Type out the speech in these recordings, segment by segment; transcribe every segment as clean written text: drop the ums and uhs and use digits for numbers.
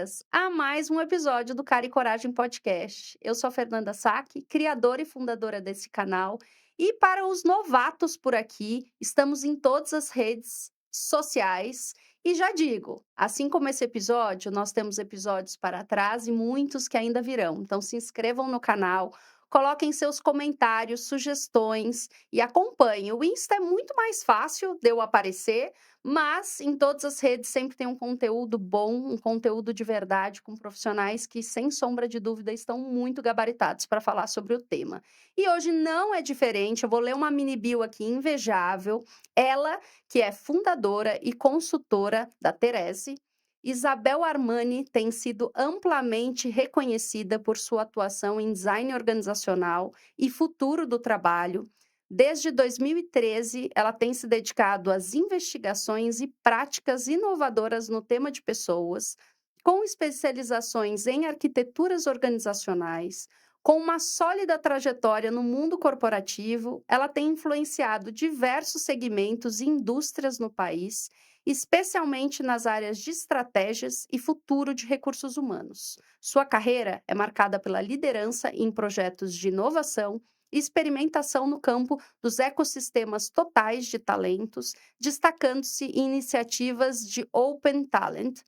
boas-vindas a mais um episódio do Cara e Coragem Podcast. Eu sou a Fernanda Sack, criadora e fundadora desse canal. E para os novatos por aqui, estamos em todas as redes sociais. E já digo, assim como esse episódio, nós temos episódios para trás e muitos que ainda virão. Então se inscrevam no canal, coloquem seus comentários, sugestões e acompanhem. O Insta é muito mais fácil de eu aparecer, mas em todas as redes sempre tem um conteúdo bom, um conteúdo de verdade, com profissionais que, sem sombra de dúvida, estão muito gabaritados para falar sobre o tema. E hoje não é diferente, eu vou ler uma mini bio aqui invejável. Ela, que é fundadora e consultora da Therese, Isabel Armani tem sido amplamente reconhecida por sua atuação em design organizacional e futuro do trabalho. Desde 2013, ela tem se dedicado às investigações e práticas inovadoras no tema de pessoas, com especializações em arquiteturas organizacionais. Com uma sólida trajetória no mundo corporativo, ela tem influenciado diversos segmentos e indústrias no país, especialmente nas áreas de estratégias e futuro de recursos humanos. Sua carreira é marcada pela liderança em projetos de inovação e experimentação no campo dos ecossistemas totais de talentos, destacando-se em iniciativas de Open Talent,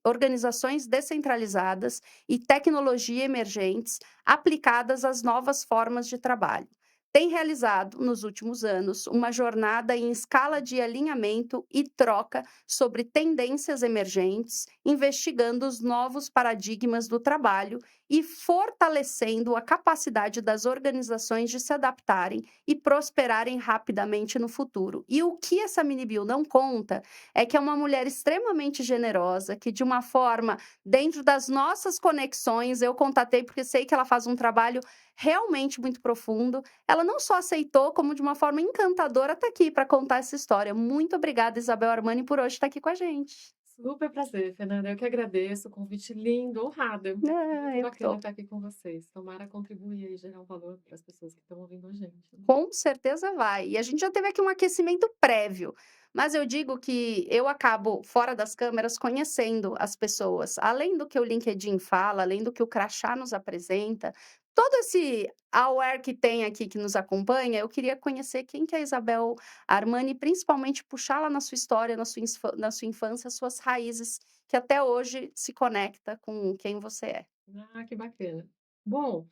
organizações descentralizadas e tecnologia emergentes aplicadas às novas formas de trabalho. Tem realizado, nos últimos anos, uma jornada em escala de alinhamento e troca sobre tendências emergentes, investigando os novos paradigmas do trabalho e fortalecendo a capacidade das organizações de se adaptarem e prosperarem rapidamente no futuro. E o que essa mini bio não conta é que é uma mulher extremamente generosa, que de uma forma, dentro das nossas conexões, eu contatei porque sei que ela faz um trabalho realmente muito profundo. Ela não só aceitou, como de uma forma encantadora está aqui para contar essa história. Muito obrigada, Isabel Armani, por hoje estar aqui com a gente. Super prazer, Fernanda. Eu que agradeço. Convite lindo, honrada. Ah, Muito eu que bacana tô. estar aqui com vocês. Tomara contribuir e gerar um valor para as pessoas que estão ouvindo a gente, né? Com certeza vai. E a gente já teve aqui um aquecimento prévio, mas eu digo que eu acabo, fora das câmeras, conhecendo as pessoas. Além do que o LinkedIn fala, além do que o crachá nos apresenta, todo esse aware que tem aqui que nos acompanha, eu queria conhecer quem que é a Isabel Armani, principalmente puxá-la na sua história, na sua infância, suas raízes, que até hoje se conecta com quem você é. Ah, que bacana. Bom,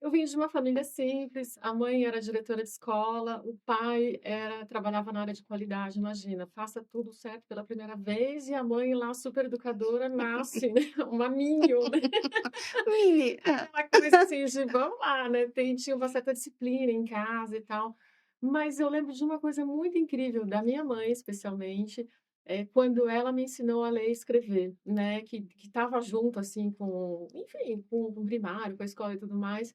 eu vim de uma família simples. A mãe era diretora de escola, o pai trabalhava na área de qualidade. Imagina, faça tudo certo pela primeira vez e a mãe lá, super educadora, nasce, né? Uma Minion, né? Mini, Aquela coisa assim de vamos lá, né, tinha uma certa disciplina em casa e tal. Mas eu lembro de uma coisa muito incrível da minha mãe, especialmente, quando ela me ensinou a ler e escrever, né, que estava junto, assim, com enfim, com o primário, com a escola e tudo mais.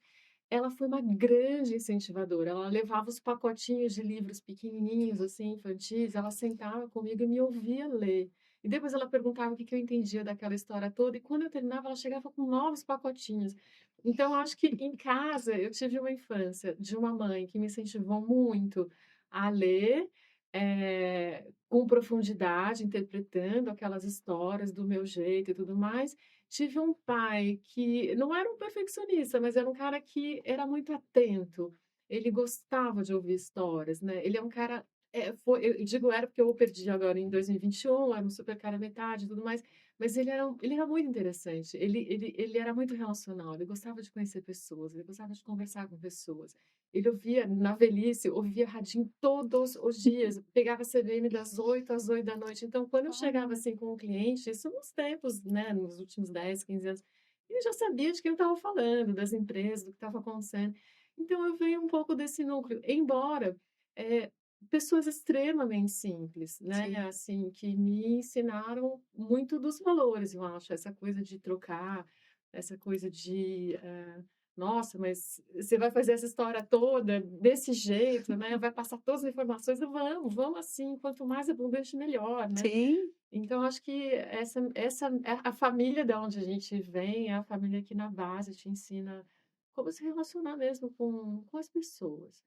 Ela foi uma grande incentivadora, ela levava os pacotinhos de livros pequenininhos, assim, infantis, ela sentava comigo e me ouvia ler. E depois ela perguntava o que que eu entendia daquela história toda, e quando eu terminava, ela chegava com novos pacotinhos. Então, acho que em casa eu tive uma infância de uma mãe que me incentivou muito a ler, com profundidade, interpretando aquelas histórias do meu jeito e tudo mais. Tive um pai que não era um perfeccionista, mas era um cara que era muito atento. Ele gostava de ouvir histórias, né. Ele é um cara, eu digo era porque eu o perdi agora em 2021, era um super cara metade e tudo mais, mas ele era muito interessante. Ele era muito relacional, ele gostava de conhecer pessoas, ele gostava de conversar com pessoas. Ele ouvia na velhice, ouvia radinho todos os dias, pegava CBN das 8 às 8 da noite. Então, quando eu chegava, olha. assim, com um cliente, isso nos tempos, né, nos últimos 10, 15 anos, ele já sabia de quem eu estava falando, das empresas, do que estava acontecendo. Então eu venho um pouco desse núcleo, embora, eh, pessoas extremamente simples, né, Sim. assim, que me ensinaram muito dos valores, eu acho, essa coisa de trocar, essa coisa de, nossa, mas você vai fazer essa história toda desse jeito, né, vai passar todas as informações, eu vamos, vamos assim, quanto mais abundante melhor, né. Sim, Então acho que essa é a família da onde a gente vem, é a família que na base te ensina como se relacionar mesmo com as pessoas.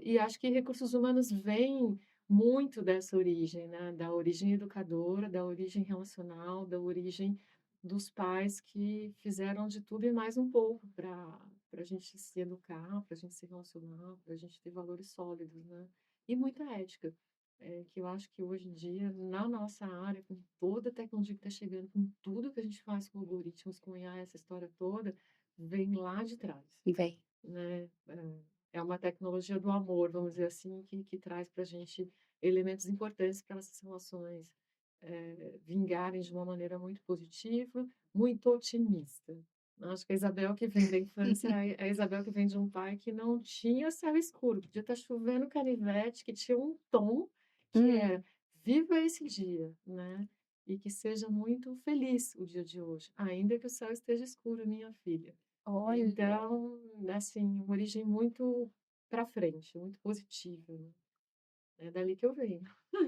E acho que recursos humanos vem muito dessa origem, né, da origem educadora, da origem relacional, da origem dos pais que fizeram de tudo e mais um pouco para a gente se educar, para a gente se relacionar, para a gente ter valores sólidos, né? E muita ética, que eu acho que hoje em dia, na nossa área, com toda a tecnologia que está chegando, com tudo que a gente faz com algoritmos, com IA, essa história toda, vem lá de trás, Vem. né? É uma tecnologia do amor, vamos dizer assim, que traz para a gente elementos importantes para essas relações vingarem de uma maneira muito positiva, muito otimista. Acho que a Isabel que vem da infância é a Isabel que vem de um pai que não tinha céu escuro, podia estar chovendo canivete, que tinha um tom que é Hum, viva esse dia, né? E que seja muito feliz o dia de hoje, ainda que o céu esteja escuro, minha filha. olha. Então, assim, uma origem muito para frente, muito positiva, né? É dali que eu venho.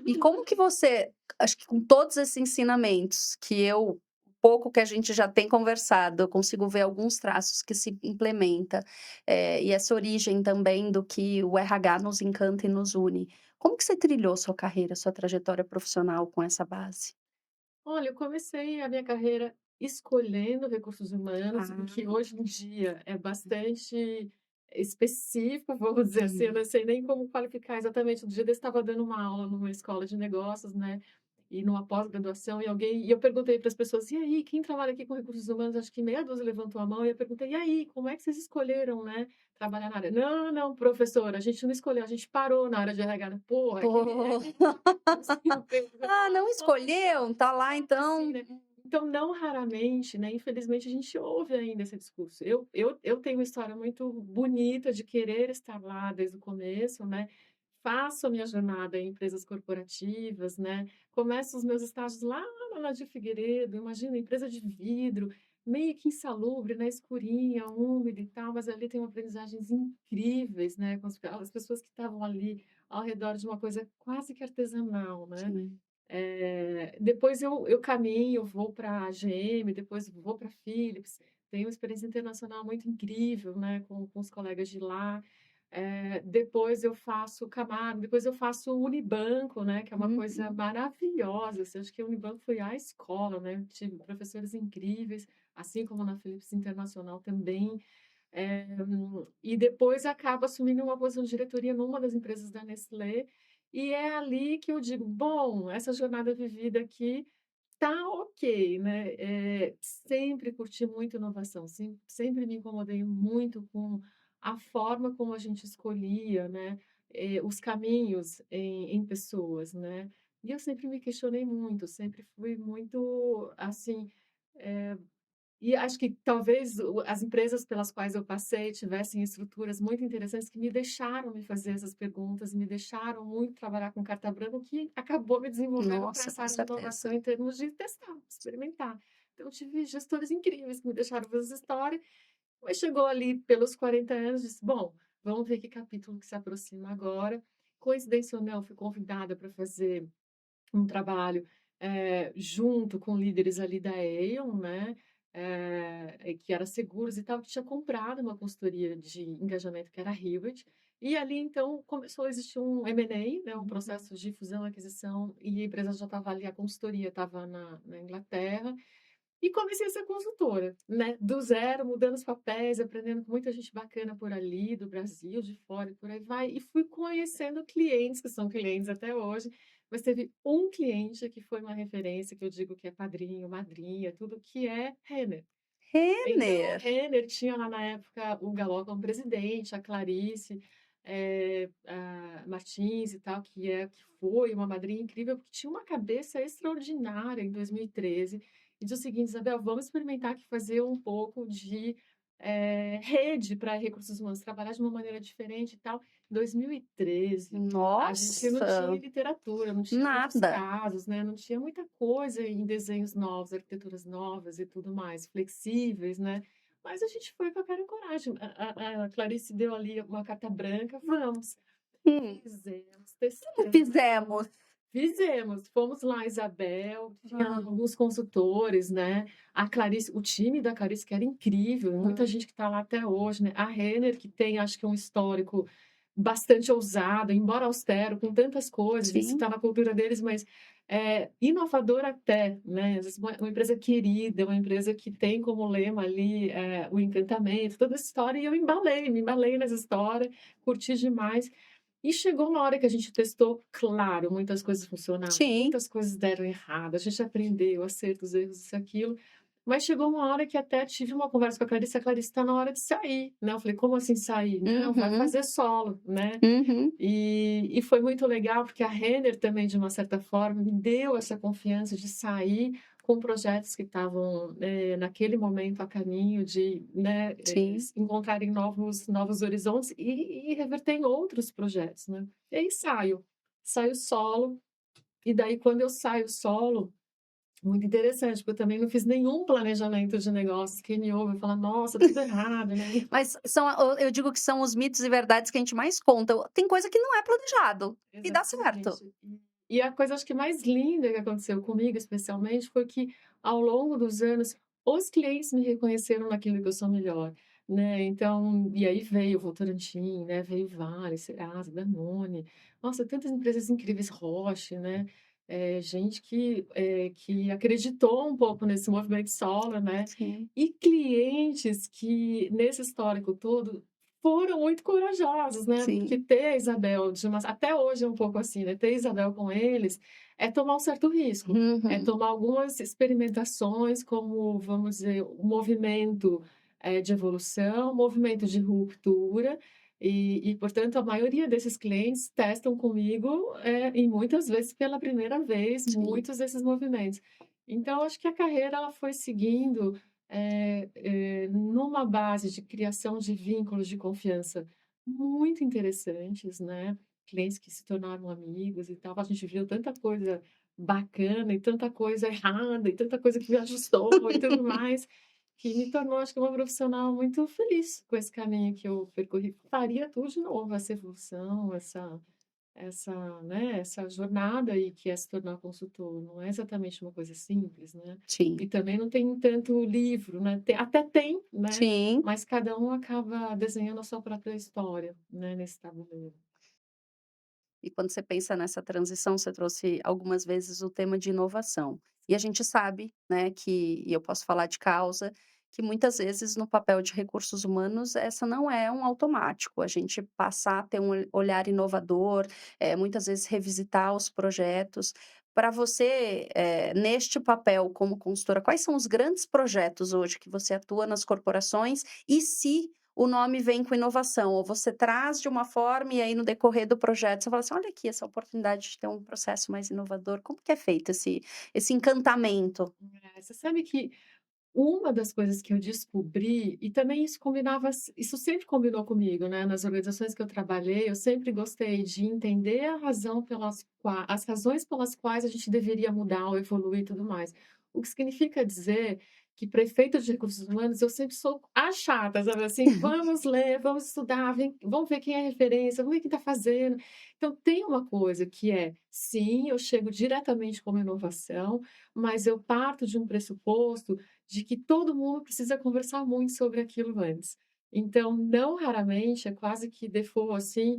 E como que você, acho que com todos esses ensinamentos que eu pouco que a gente já tem conversado, eu consigo ver alguns traços que se implementa, e essa origem também do que o RH nos encanta e nos une. Como que você trilhou sua carreira, sua trajetória profissional com essa base? Olha, eu comecei a minha carreira escolhendo recursos humanos, o que Ah, hoje em dia é bastante específico, vamos dizer assim, eu sim. não sei nem como qualificar exatamente. Outro dia eu estava dando uma aula numa escola de negócios, né, e numa pós-graduação, e eu perguntei para as pessoas: "E aí, quem trabalha aqui com recursos humanos?" Acho que meia dúzia levantou a mão, e eu perguntei: "E aí, como é que vocês escolheram, né, trabalhar na área?" "Não, não, professora, a gente não escolheu, a gente parou na área de RH." Pô, é Pô. que assim, eu penso Ah, não escolheu? Tá lá assim, então. né. Então, não raramente, né, infelizmente, a gente ouve ainda esse discurso. Eu tenho uma história muito bonita de querer estar lá desde o começo, né, faço a minha jornada em empresas corporativas, né, começo os meus estágios lá na Nadir Figueiredo, imagina, empresa de vidro, meio que insalubre, né, escurinha, úmida e tal, mas ali tem aprendizagens incríveis, né, com as pessoas que estavam ali ao redor de uma coisa quase que artesanal, né. Sim. Depois eu caminho, vou para a GM, depois vou para a Philips, tenho uma experiência internacional muito incrível, né, com os colegas de lá. Depois eu faço Camargo, depois eu faço Unibanco, né, que é uma coisa Uhum. maravilhosa, assim, acho que o Unibanco foi a escola, né, tive professores incríveis, assim como na Philips Internacional também. E depois acabo assumindo uma posição de diretoria numa das empresas da Nestlé, e é ali que eu digo: "Bom, essa jornada vivida aqui tá ok", né. Sempre curti muito inovação, sempre me incomodei muito com a forma como a gente escolhia, né, os caminhos em pessoas, né. E eu sempre me questionei muito, sempre fui muito, assim, eh e acho que talvez as empresas pelas quais eu passei tivessem estruturas muito interessantes que me deixaram me fazer essas perguntas, me deixaram muito trabalhar com carta branca, o que acabou me desenvolvendo para Nossa, essa com área de certeza. inovação em termos de testar, experimentar. Então, eu tive gestores incríveis que me deixaram fazer essa história, mas chegou ali pelos 40 anos, disse: "Bom, vamos ver que capítulo que se aproxima agora." Coincidência ou não, fui convidada para fazer um trabalho, junto com líderes ali da Aon, né, que era seguros e tal, que tinha comprado uma consultoria de engajamento que era a Hewitt, e ali então começou a existir um M&A, né, um Uhum. processo de fusão, aquisição, e a empresa já estava ali, a consultoria estava na Inglaterra, e comecei a ser consultora, né, do zero, mudando os papéis, aprendendo com muita gente bacana por ali, do Brasil, de fora e por aí vai. E fui conhecendo clientes, que são clientes até hoje, mas teve um cliente que foi uma referência, que eu digo que é padrinho, madrinha, tudo, que é Renner. Então, Renner. Renner tinha lá na época o Galol como presidente, a Clarice, a Martins e tal, que foi uma madrinha incrível, porque tinha uma cabeça extraordinária em 2013, e disse o seguinte: "Isabel, vamos experimentar aqui fazer um pouco de, rede para recursos humanos, trabalhar de uma maneira diferente e tal." Em 2013, a gente não tinha Nossa, literatura, não tinha muitos nada. casos, né, não tinha muita coisa em desenhos novos, arquiteturas novas e tudo mais, flexíveis, né. Mas a gente foi com a cara e coragem. A Clarice deu ali uma carta branca, vamos. Hum, Fizemos, como testamos. fizemos? Fizemos, fomos lá, Isabel, tinha Hã, alguns consultores, né, a Clarice, o time da Clarice que era incrível, muita hã. gente que está lá até hoje, né, a Renner que tem acho que um histórico, bastante ousado, embora austero, com tantas coisas, isso sim, está na cultura deles, mas inovador até, né? Às vezes uma empresa querida, uma empresa que tem como lema ali o encantamento, toda essa história, e eu me embalei nessa história, curti demais. E chegou uma hora que a gente testou, claro, muitas coisas funcionaram, sim. muitas coisas deram errado, a gente aprendeu, acertos, erros, isso, aquilo. Mas chegou uma hora que até tive uma conversa com a Clarice está na hora de sair, né? Eu falei: "Como assim sair?". "Não, vai Uhum, fazer solo", né. uhum, E foi muito legal, porque a Renner também, de uma certa forma, me deu essa confiança de sair com projetos que estavam, naquele momento a caminho de, né, sim. encontrarem novos horizontes e reverter em outros projetos, né. E aí saio solo, e daí quando eu saio solo, muito interessante, porque eu também não fiz nenhum planejamento de negócios. Quem me ouve fala: "Nossa, tudo errado, né". Mas eu digo que são os mitos e verdades que a gente mais conta. Tem coisa que não é planejado e dá certo. Exatamente. E a coisa acho que mais linda que aconteceu comigo, especialmente, foi que ao longo dos anos, os clientes me reconheceram naquilo que eu sou melhor, né. Então e aí veio o Votorantim, né, veio Vale, Serasa, Danone, nossa, tantas empresas incríveis, Roche, né, gente que acreditou um pouco nesse movimento solo, né, Sim, e clientes que, nesse histórico todo, foram muito corajosos, né, porque sim. ter a Isabel de uma até hoje é um pouco assim, né, ter a Isabel com eles é tomar um certo risco, é Uhum, tomar algumas experimentações como, vamos dizer, um movimento, de evolução, um movimento de ruptura, portanto, a maioria desses clientes testam comigo, e muitas vezes pela primeira vez, sim, muitos desses movimentos. Então acho que a carreira ela foi seguindo numa base de criação de vínculos de confiança muito interessantes, né, clientes que se tornaram amigos e tal, a gente viu tanta coisa bacana e tanta coisa errada e tanta coisa que me ajustou e tudo mais, que me tornou acho que uma profissional muito feliz com esse caminho que eu percorri. Faria tudo de novo, essa evolução, essa jornada aí que é se tornar consultor, não é exatamente uma coisa simples, né. sim, E também não tem tanto livro, né, até tem, né, sim. mas cada um acaba desenhando a sua própria história, né, nesse tabuleiro. E quando você pensa nessa transição, você trouxe algumas vezes o tema de inovação. E a gente sabe, né, e eu posso falar de causa, que muitas vezes no papel de recursos humanos essa não é um automático. A gente passar a ter um olhar inovador, muitas vezes revisitar os projetos. Para você, neste papel como consultora, quais são os grandes projetos hoje que você atua nas corporações e se o nome vem com inovação, ou você traz de uma forma e aí no decorrer do projeto você fala assim: "Olha aqui essa oportunidade de ter um processo mais inovador", como que é feito esse encantamento? Você sabe que uma das coisas que eu descobri, e também isso sempre combinou comigo, né, nas organizações que eu trabalhei, eu sempre gostei de entender as razões pelas quais a gente deveria mudar ou evoluir e tudo mais. O que significa dizer que para efeitos de recursos humanos eu sempre sou a chata, sabe assim: "Vamos ler, vamos estudar, vamos ver quem é referência, vamos ver quem está fazendo". Então tem uma coisa que é, sim, eu chego diretamente como inovação, mas eu parto de um pressuposto de que todo mundo precisa conversar muito sobre aquilo antes. Então, não raramente, é quase que default, assim,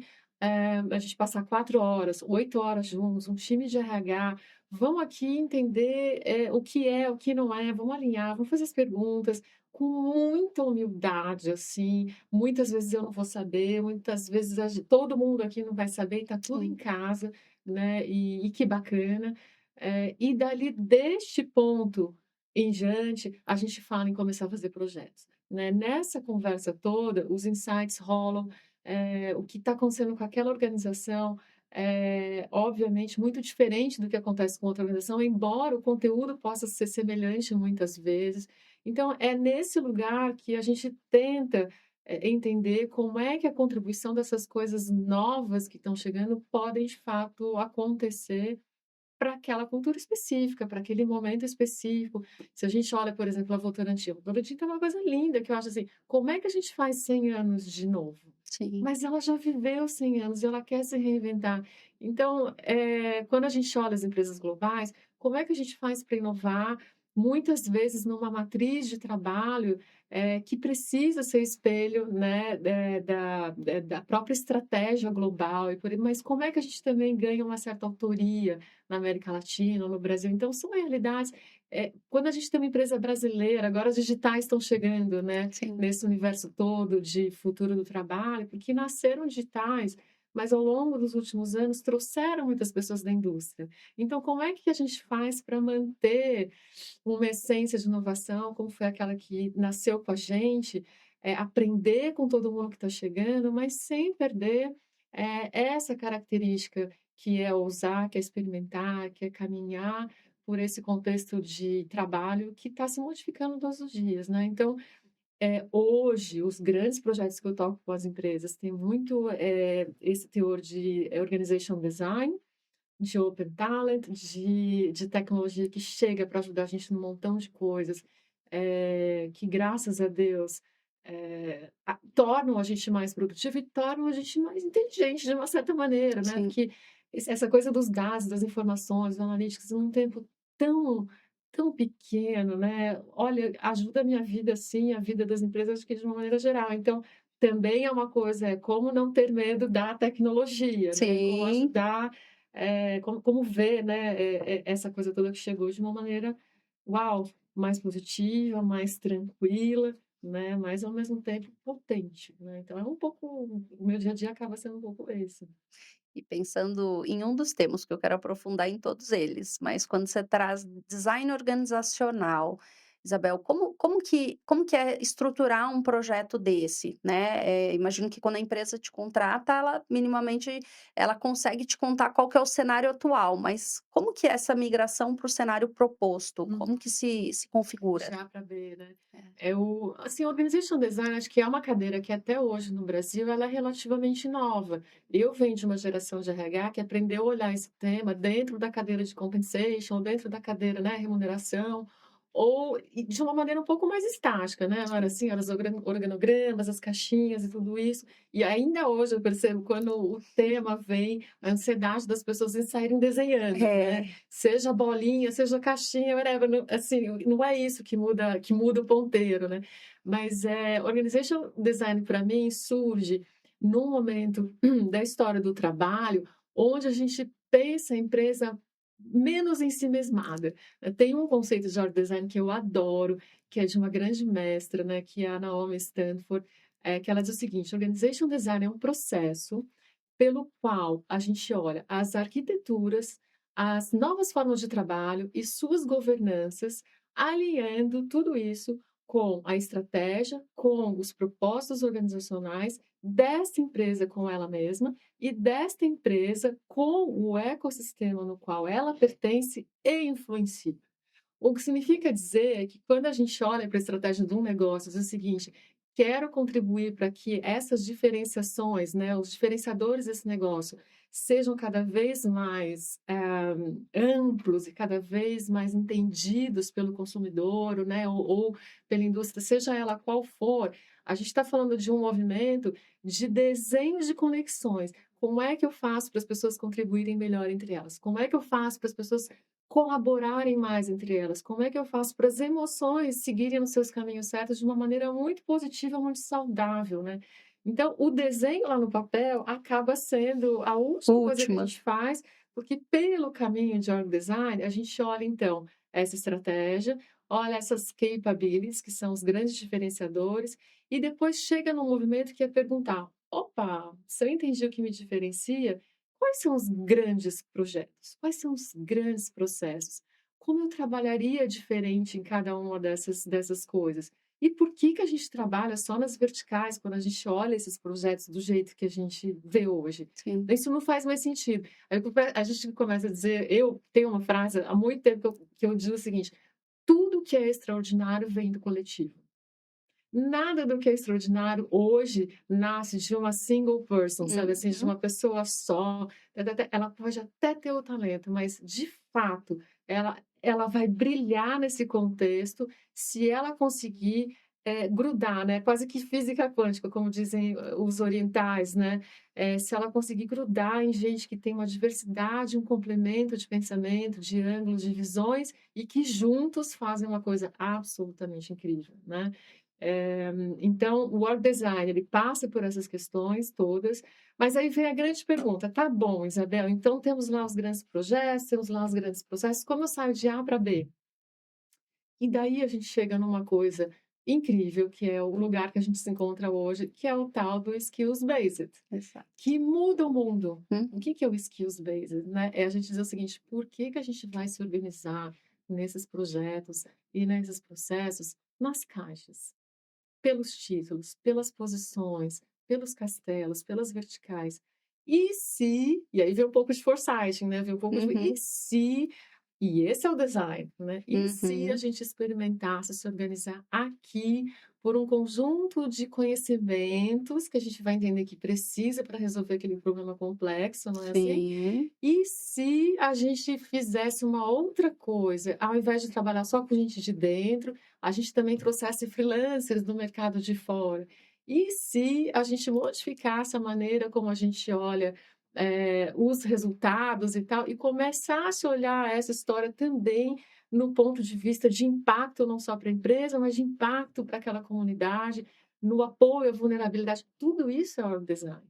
a gente passar 4 horas, 8 horas juntos, um time de RH, vamos aqui entender, o que é, o que não é, vamos alinhar, vamos fazer as perguntas com muita humildade, assim. Muitas vezes eu não vou saber, muitas vezes todo mundo aqui não vai saber, está tudo em Sim, casa, né, e que bacana. E dali, deste ponto em diante, a gente fala em começar a fazer projetos, né. Nessa conversa toda, os insights rolam, o que está acontecendo com aquela organização é, obviamente, muito diferente do que acontece com outra organização, embora o conteúdo possa ser semelhante muitas vezes. Então, é nesse lugar que a gente tenta, entender como é que a contribuição dessas coisas novas que estão chegando podem, de fato, acontecer para aquela cultura específica, para aquele momento específico. Se a gente olha, por exemplo, a Votorantim tem uma coisa linda que eu acho assim, como é que a gente faz 100 anos de novo? sim, Mas ela já viveu 100 anos e ela quer se reinventar. Então, quando a gente olha as empresas globais, como é que a gente faz para inovar? muitas vezes numa matriz de trabalho, que precisa ser espelho, né, da própria estratégia global e por aí, mas como é que a gente também ganha uma certa autoria na América Latina ou no Brasil? Então são realidades, quando a gente tem uma empresa brasileira, agora as digitais estão chegando, né, Sim. nesse universo todo de futuro do trabalho, porque nasceram digitais, mas ao longo dos últimos anos trouxeram muitas pessoas da indústria. Então como é que a gente faz para manter uma essência de inovação, como foi aquela que nasceu com a gente, aprender com todo mundo que está chegando, mas sem perder, essa característica que é ousar, que é experimentar, que é caminhar por esse contexto de trabalho que está se modificando todos os dias, né. Então, hoje, os grandes projetos que eu toco com as empresas têm muito, esse teor de organization design, de open talent, de tecnologia que chega para ajudar a gente num montão de coisas, que graças a Deus, tornam a gente mais produtivo e tornam a gente mais inteligente de uma certa maneira, né, Sim. porque essa coisa dos dados, das informações, do analíticas, num tempo tão tão pequeno, né, olha, ajuda a minha vida sim, a vida das empresas, acho que de uma maneira geral. Então, também é uma coisa, é como não ter medo da tecnologia, né, como Sim. ajudar como ver, né, essa coisa toda que chegou de uma maneira, uau, mais positiva, mais tranquila, né, mas ao mesmo tempo potente, né. Então é um pouco o meu dia a dia acaba sendo um pouco esse. E pensando em um dos temas que eu quero aprofundar em todos eles, mas quando você traz design organizacional, Isabel, como que é estruturar um projeto desse, né? Imagino que quando a empresa te contrata, ela minimamente ela consegue te contar qual que é o cenário atual, mas como que é essa migração para o cenário proposto? Como que se configura? De A para B, né. É. Assim, Organization Design acho que é uma cadeira que até hoje no Brasil ela é relativamente nova. Eu venho de uma geração de RH que aprendeu a olhar esse tema dentro da cadeira de compensation, ou dentro da cadeira, né, remuneração, ou e de uma maneira um pouco mais estática, né, não era assim, eram os organogramas, as caixinhas e tudo isso. E ainda hoje eu percebo quando o tema vem, a ansiedade das pessoas em saírem desenhando, né. É, Seja bolinha, seja caixinha, whatever, não assim, não é isso que muda o ponteiro, né. Mas, organization design para mim surge num momento da história do trabalho, onde a gente pensa a empresa menos ensimesmada. Tem um conceito de org design que eu adoro, que é de uma grande mestra, né, que é a Naomi Stanford, que ela diz o seguinte: "Organization design é um processo pelo qual a gente olha as arquiteturas, as novas formas de trabalho e suas governanças, alinhando tudo isso com a estratégia, com os propósitos organizacionais desta empresa com ela mesma e desta empresa com o ecossistema no qual ela pertence e influencia. O que significa dizer que quando a gente olha para a estratégia de um negócio, diz o seguinte: quero contribuir para que essas diferenciações, né, os diferenciadores desse negócio sejam cada vez mais amplos e cada vez mais entendidos pelo consumidor, né, ou pela indústria, seja ela qual for. A gente está falando de um movimento de desenho de conexões. Como é que eu faço para as pessoas contribuírem melhor entre elas? Como é que eu faço para as pessoas colaborarem mais entre elas? Como é que eu faço para as emoções seguirem nos seus caminhos certos de uma maneira muito positiva, muito saudável, né? Então, o desenho lá no papel acaba sendo a última coisa que a última. gente faz, porque pelo caminho de org design, a gente olha então essa estratégia, olha essas capabilities, que são os grandes diferenciadores, e depois chega num movimento que é perguntar: opa, se eu entendi o que me diferencia, quais são os grandes projetos? Quais são os grandes processos? Como eu trabalharia diferente em cada uma dessas coisas? E por que que a gente trabalha só nas verticais, quando a gente olha esses projetos do jeito que a gente vê hoje? Sim. Isso não faz mais sentido. Aí a gente começa a dizer, eu tenho uma frase há muito tempo que eu digo o seguinte: tudo que é extraordinário vem do coletivo. Nada do que é extraordinário hoje nasce de uma single person, sabe, assim, de Uhum. uma pessoa só. Ela pode até ter o talento, mas de fato ela vai brilhar nesse contexto se ela conseguir grudar, né, quase que física quântica, como dizem os orientais, né, se ela conseguir grudar em gente que tem uma diversidade, um complemento de pensamento, de ângulos, de visões, e que juntos fazem uma coisa absolutamente incrível, né. Eh, então o Org Design, ele passa por essas questões todas, mas aí vem a grande pergunta: "Tá bom, Isabel, então temos lá os grandes projetos, temos lá os grandes processos, como eu saio de A para B?". E daí a gente chega numa coisa incrível, que é o lugar que a gente se encontra hoje, que é o tal do skills based, Exato. que muda o mundo. O Uhum, que que é o skills based, né? É a gente dizer o seguinte: por que que a gente vai se organizar nesses projetos e nesses processos nas caixas, pelos títulos, pelas posições, pelos castelos, pelas verticais? E se, e aí vem um pouco de foresight, né? Vem um pouco de, uhum, e se, e esse é o design, né? E se a uhum. gente experimentasse se organizar aqui por um conjunto de conhecimentos que a gente vai entender que precisa para resolver aquele problema complexo, não é assim? Sim. E se a gente fizesse uma outra coisa, ao invés de trabalhar só com gente de dentro, a gente também trouxesse freelancers do mercado de fora? E se a gente modificasse a maneira como a gente olha, os resultados e tal, e começasse a olhar essa história também no ponto de vista de impacto, não só para a empresa, mas de impacto para aquela comunidade, no apoio à vulnerabilidade, tudo isso é org design.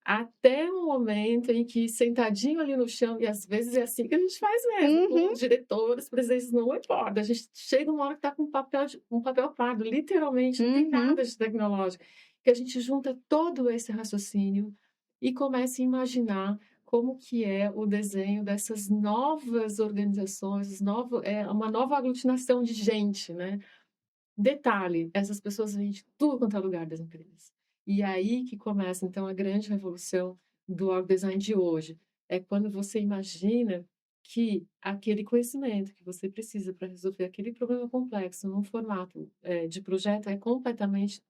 Até o momento em que sentadinho ali no chão, e às vezes é assim que a gente faz mesmo, com Uhum, os diretores, presidentes, não importa, a gente chega uma hora que está com um papel pardo, literalmente, não tem uhum. nada de tecnológico, que a gente junta todo esse raciocínio e começa a imaginar como que é o desenho dessas novas organizações, uma nova aglutinação de gente, né. Detalhe, essas pessoas vêm de tudo quanto é lugar das empresas. E aí que começa, então, a grande revolução do org design de hoje. É quando você imagina que aquele conhecimento que você precisa para resolver aquele problema complexo num formato, de projeto é completamente,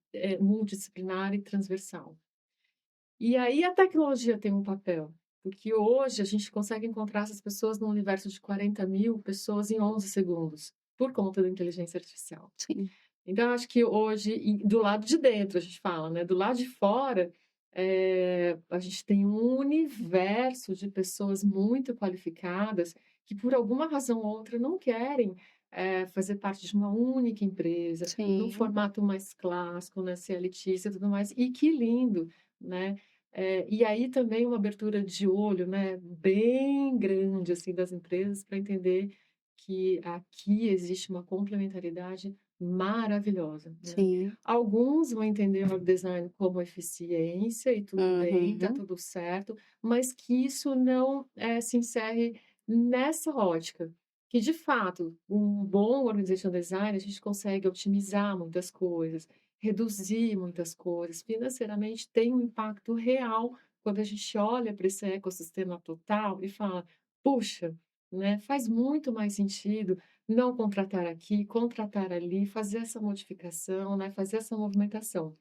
multidisciplinar e transversal. E aí a tecnologia tem um papel, porque hoje a gente consegue encontrar essas pessoas num universo de 40.000 pessoas em 11 segundos, por conta da inteligência artificial. Sim. Então, eu acho que hoje, e do lado de dentro, a gente fala, né? Do lado de fora, a gente tem um universo de pessoas muito qualificadas que, por alguma razão ou outra, não querem fazer parte de uma única empresa, num Sim. formato mais clássico, né? CLT e tudo mais. E que lindo, né? E aí também uma abertura de olho, né? Bem grande, assim, das empresas para entender que aqui existe uma complementaridade maravilhosa, né. Sim. Alguns vão entender o design como eficiência e tudo bem, tá Uhum. tudo certo, mas que isso não, se encerre nessa ótica, que de fato, um bom organization design, a gente consegue otimizar muitas coisas, reduzir muitas coisas, financeiramente tem um impacto real quando a gente olha para esse ecossistema total e fala: "Puxa, né, faz muito mais sentido não contratar aqui, contratar ali, fazer essa modificação, né, fazer essa movimentação".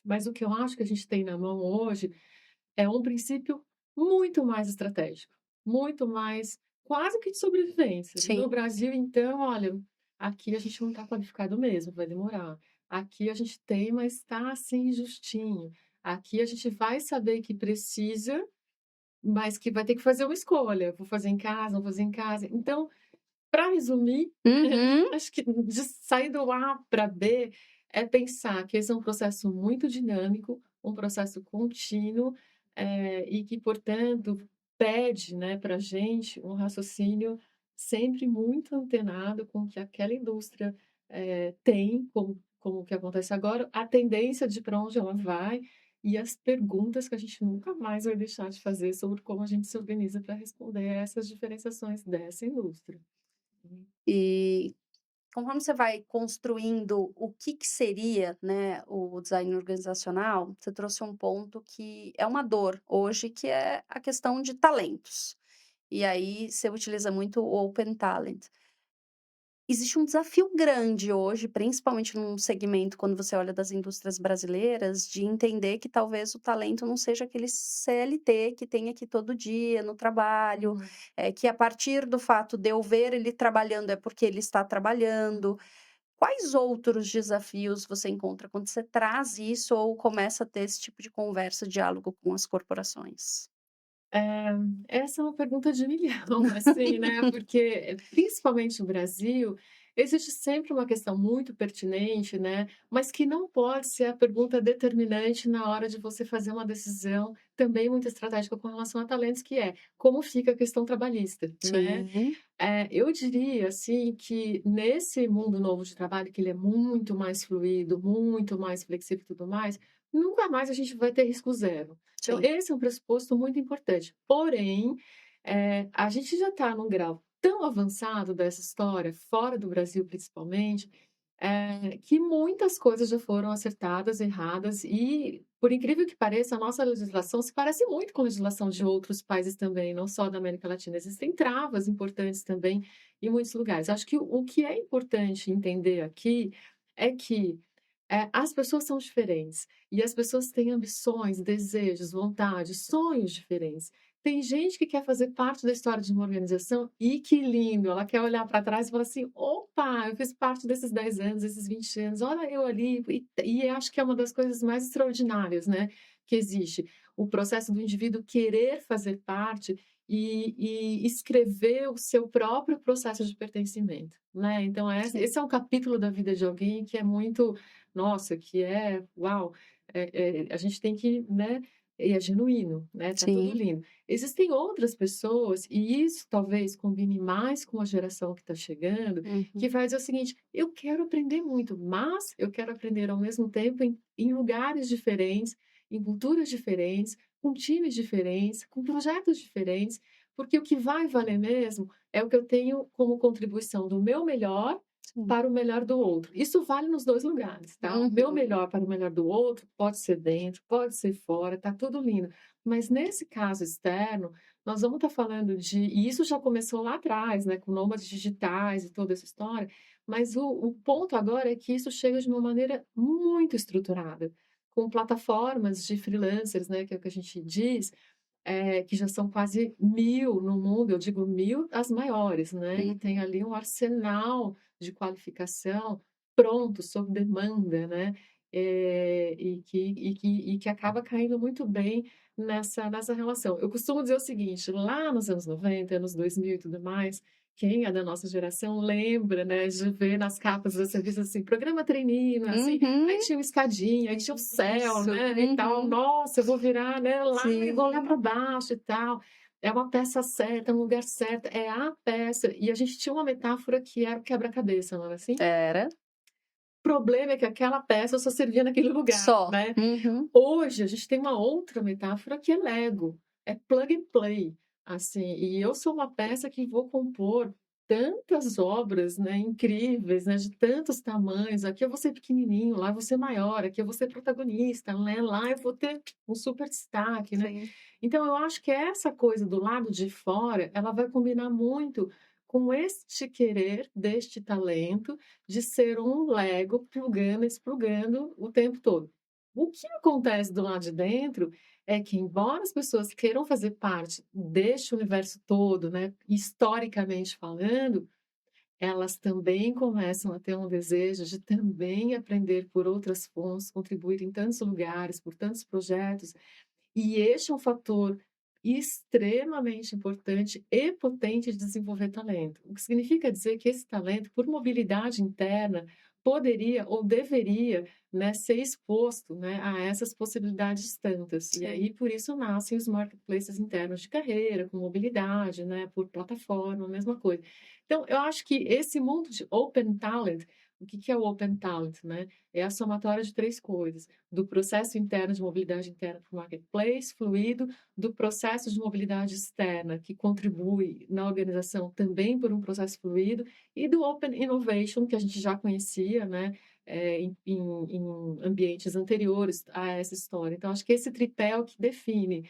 Mas o que eu acho que a gente tem na mão hoje é um princípio muito mais estratégico, muito mais quase que de sobrevivência. Sim. No Brasil, então, olha, aqui a gente não está qualificado mesmo, vai demorar. Aqui a gente tem, mas está assim justinho. Aqui a gente vai saber que precisa, mas que vai ter que fazer uma escolha. Vou fazer em casa, não vou fazer em casa. Então, para resumir, Uhum. acho que de sair do A para B é pensar que esse é um processo muito dinâmico, um processo contínuo, e que, portanto, pede, né, para a gente um raciocínio sempre muito antenado com o que aquela indústria, tem, como o que acontece agora, a tendência de para onde ela vai e as perguntas que a gente nunca mais vai deixar de fazer sobre como a gente se organiza para responder a essas diferenciações dessa indústria. Uhum. E conforme você vai construindo o que que seria, né, o design organizacional, você trouxe um ponto que é uma dor hoje, que é a questão de talentos. E aí você utiliza muito o Open Talent. Existe um desafio grande hoje, principalmente num segmento, quando você olha das indústrias brasileiras, de entender que talvez o talento não seja aquele CLT que tem aqui todo dia no trabalho, Uhum. que a partir do fato de eu ver ele trabalhando é porque ele está trabalhando. Quais outros desafios você encontra quando você traz isso ou começa a ter esse tipo de conversa, diálogo com as corporações? Eh, Essa é uma pergunta de milhão, assim, né, porque, principalmente no Brasil, existe sempre uma questão muito pertinente, né, mas que não pode ser a pergunta determinante na hora de você fazer uma decisão também muito estratégica com relação a talentos, que é: como fica a questão trabalhista, né. Sim, Eu diria, assim, que nesse mundo novo de trabalho, que ele é muito mais fluido, muito mais flexível e tudo mais, nunca mais a gente vai ter risco zero. Então, sim. esse é um pressuposto muito importante. Porém, a gente já está num grau tão avançado dessa história, fora do Brasil principalmente, que muitas coisas já foram acertadas, erradas e, por incrível que pareça, a nossa legislação se parece muito com a legislação de outros países também, não só da América Latina. Existem travas importantes também em muitos lugares. Acho que o que é importante entender aqui é que, as pessoas são diferentes e as pessoas têm ambições, desejos, vontades, sonhos diferentes. Tem gente que quer fazer parte da história de uma organização e que lindo, ela quer olhar para trás e falar assim: "Opa, eu fiz parte desses 10 anos, desses 20 anos, olha eu ali", e acho que é uma das coisas mais extraordinárias, né, que existe. O processo do indivíduo querer fazer parte e escrever o seu próprio processo de pertencimento, né. Então Sim. esse é um capítulo da vida de alguém que é muito, nossa, que é uau, a gente tem que, né, e é genuíno, né, tá tudo Sim. lindo. Existem outras pessoas, e isso talvez combine mais com a geração que está chegando, que Uhum. vai dizer o seguinte: "Eu quero aprender muito, mas eu quero aprender ao mesmo tempo em lugares diferentes, em culturas diferentes, com times diferentes, com projetos diferentes, porque o que vai valer mesmo é o que eu tenho como contribuição do meu melhor Sim. para o melhor do outro". Isso vale nos 2 lugares, tá. O meu Uhum. melhor para o melhor do outro pode ser dentro, pode ser fora, tá tudo lindo. Mas nesse caso externo, nós vamos estar falando e isso já começou lá atrás, né, com nômades digitais e toda essa história, mas o ponto agora é que isso chega de uma maneira muito estruturada, com plataformas de freelancers, né, que é o que a gente diz, que já são quase 1000 no mundo, eu digo 1000 as maiores, né, que tem Uhum. ali um arsenal de qualificação pronto, sob demanda, né, e que acaba caindo muito bem nessa relação. Eu costumo dizer o seguinte: lá nos anos 90, anos 2000 e tudo mais, quem é da nossa geração lembra, né, de ver nas capas das revistas, assim, programa trainee, não é assim? Aí Uhum. tinha uma escadinha, aí tinha o céu, Isso. né, e tal. Uhum. Nossa, eu vou virar, né, lá e vou olhar Sim. para baixo e tal. É uma peça certa, no lugar certo, é a peça. E a gente tinha uma metáfora que era o quebra-cabeça, não era assim? Era. O problema é que aquela peça só servia naquele lugar, Só. né. Uhum. Hoje a gente tem uma outra metáfora que é Lego, é plug and play, assim, e eu sou uma peça que vou compor tantas obras, né, incríveis, né, de tantos tamanhos, aqui eu vou ser pequenininho, lá eu vou ser maior, aqui eu vou ser protagonista, né, lá eu vou ter um super destaque, né. Sim. Então eu acho que essa coisa do lado de fora, ela vai combinar muito com este querer deste talento de ser um Lego plugando, explugando o tempo todo. O que acontece do lado de dentro é que, embora as pessoas queiram fazer parte deste universo todo, né, historicamente falando, elas também começam a ter um desejo de também aprender por outras fontes, contribuir em tantos lugares, por tantos projetos, e este é um fator extremamente importante e potente de desenvolver talento. O que significa dizer que esse talento, por mobilidade interna, poderia ou deveria, né, ser exposto, né, a essas possibilidades tantas. E Sim. aí, por isso, nascem os marketplaces internos de carreira, com mobilidade, né, por plataforma, a mesma coisa. Então, eu acho que esse mundo de open talent, o que que é o open talent, né? É a somatória de 3 coisas: do processo interno de mobilidade interna para o marketplace fluido, do processo de mobilidade externa, que contribui na organização também por um processo fluido, e do Open Innovation, que a gente já conhecia, né, em ambientes anteriores a essa história. Então, acho que esse tripé é o que define.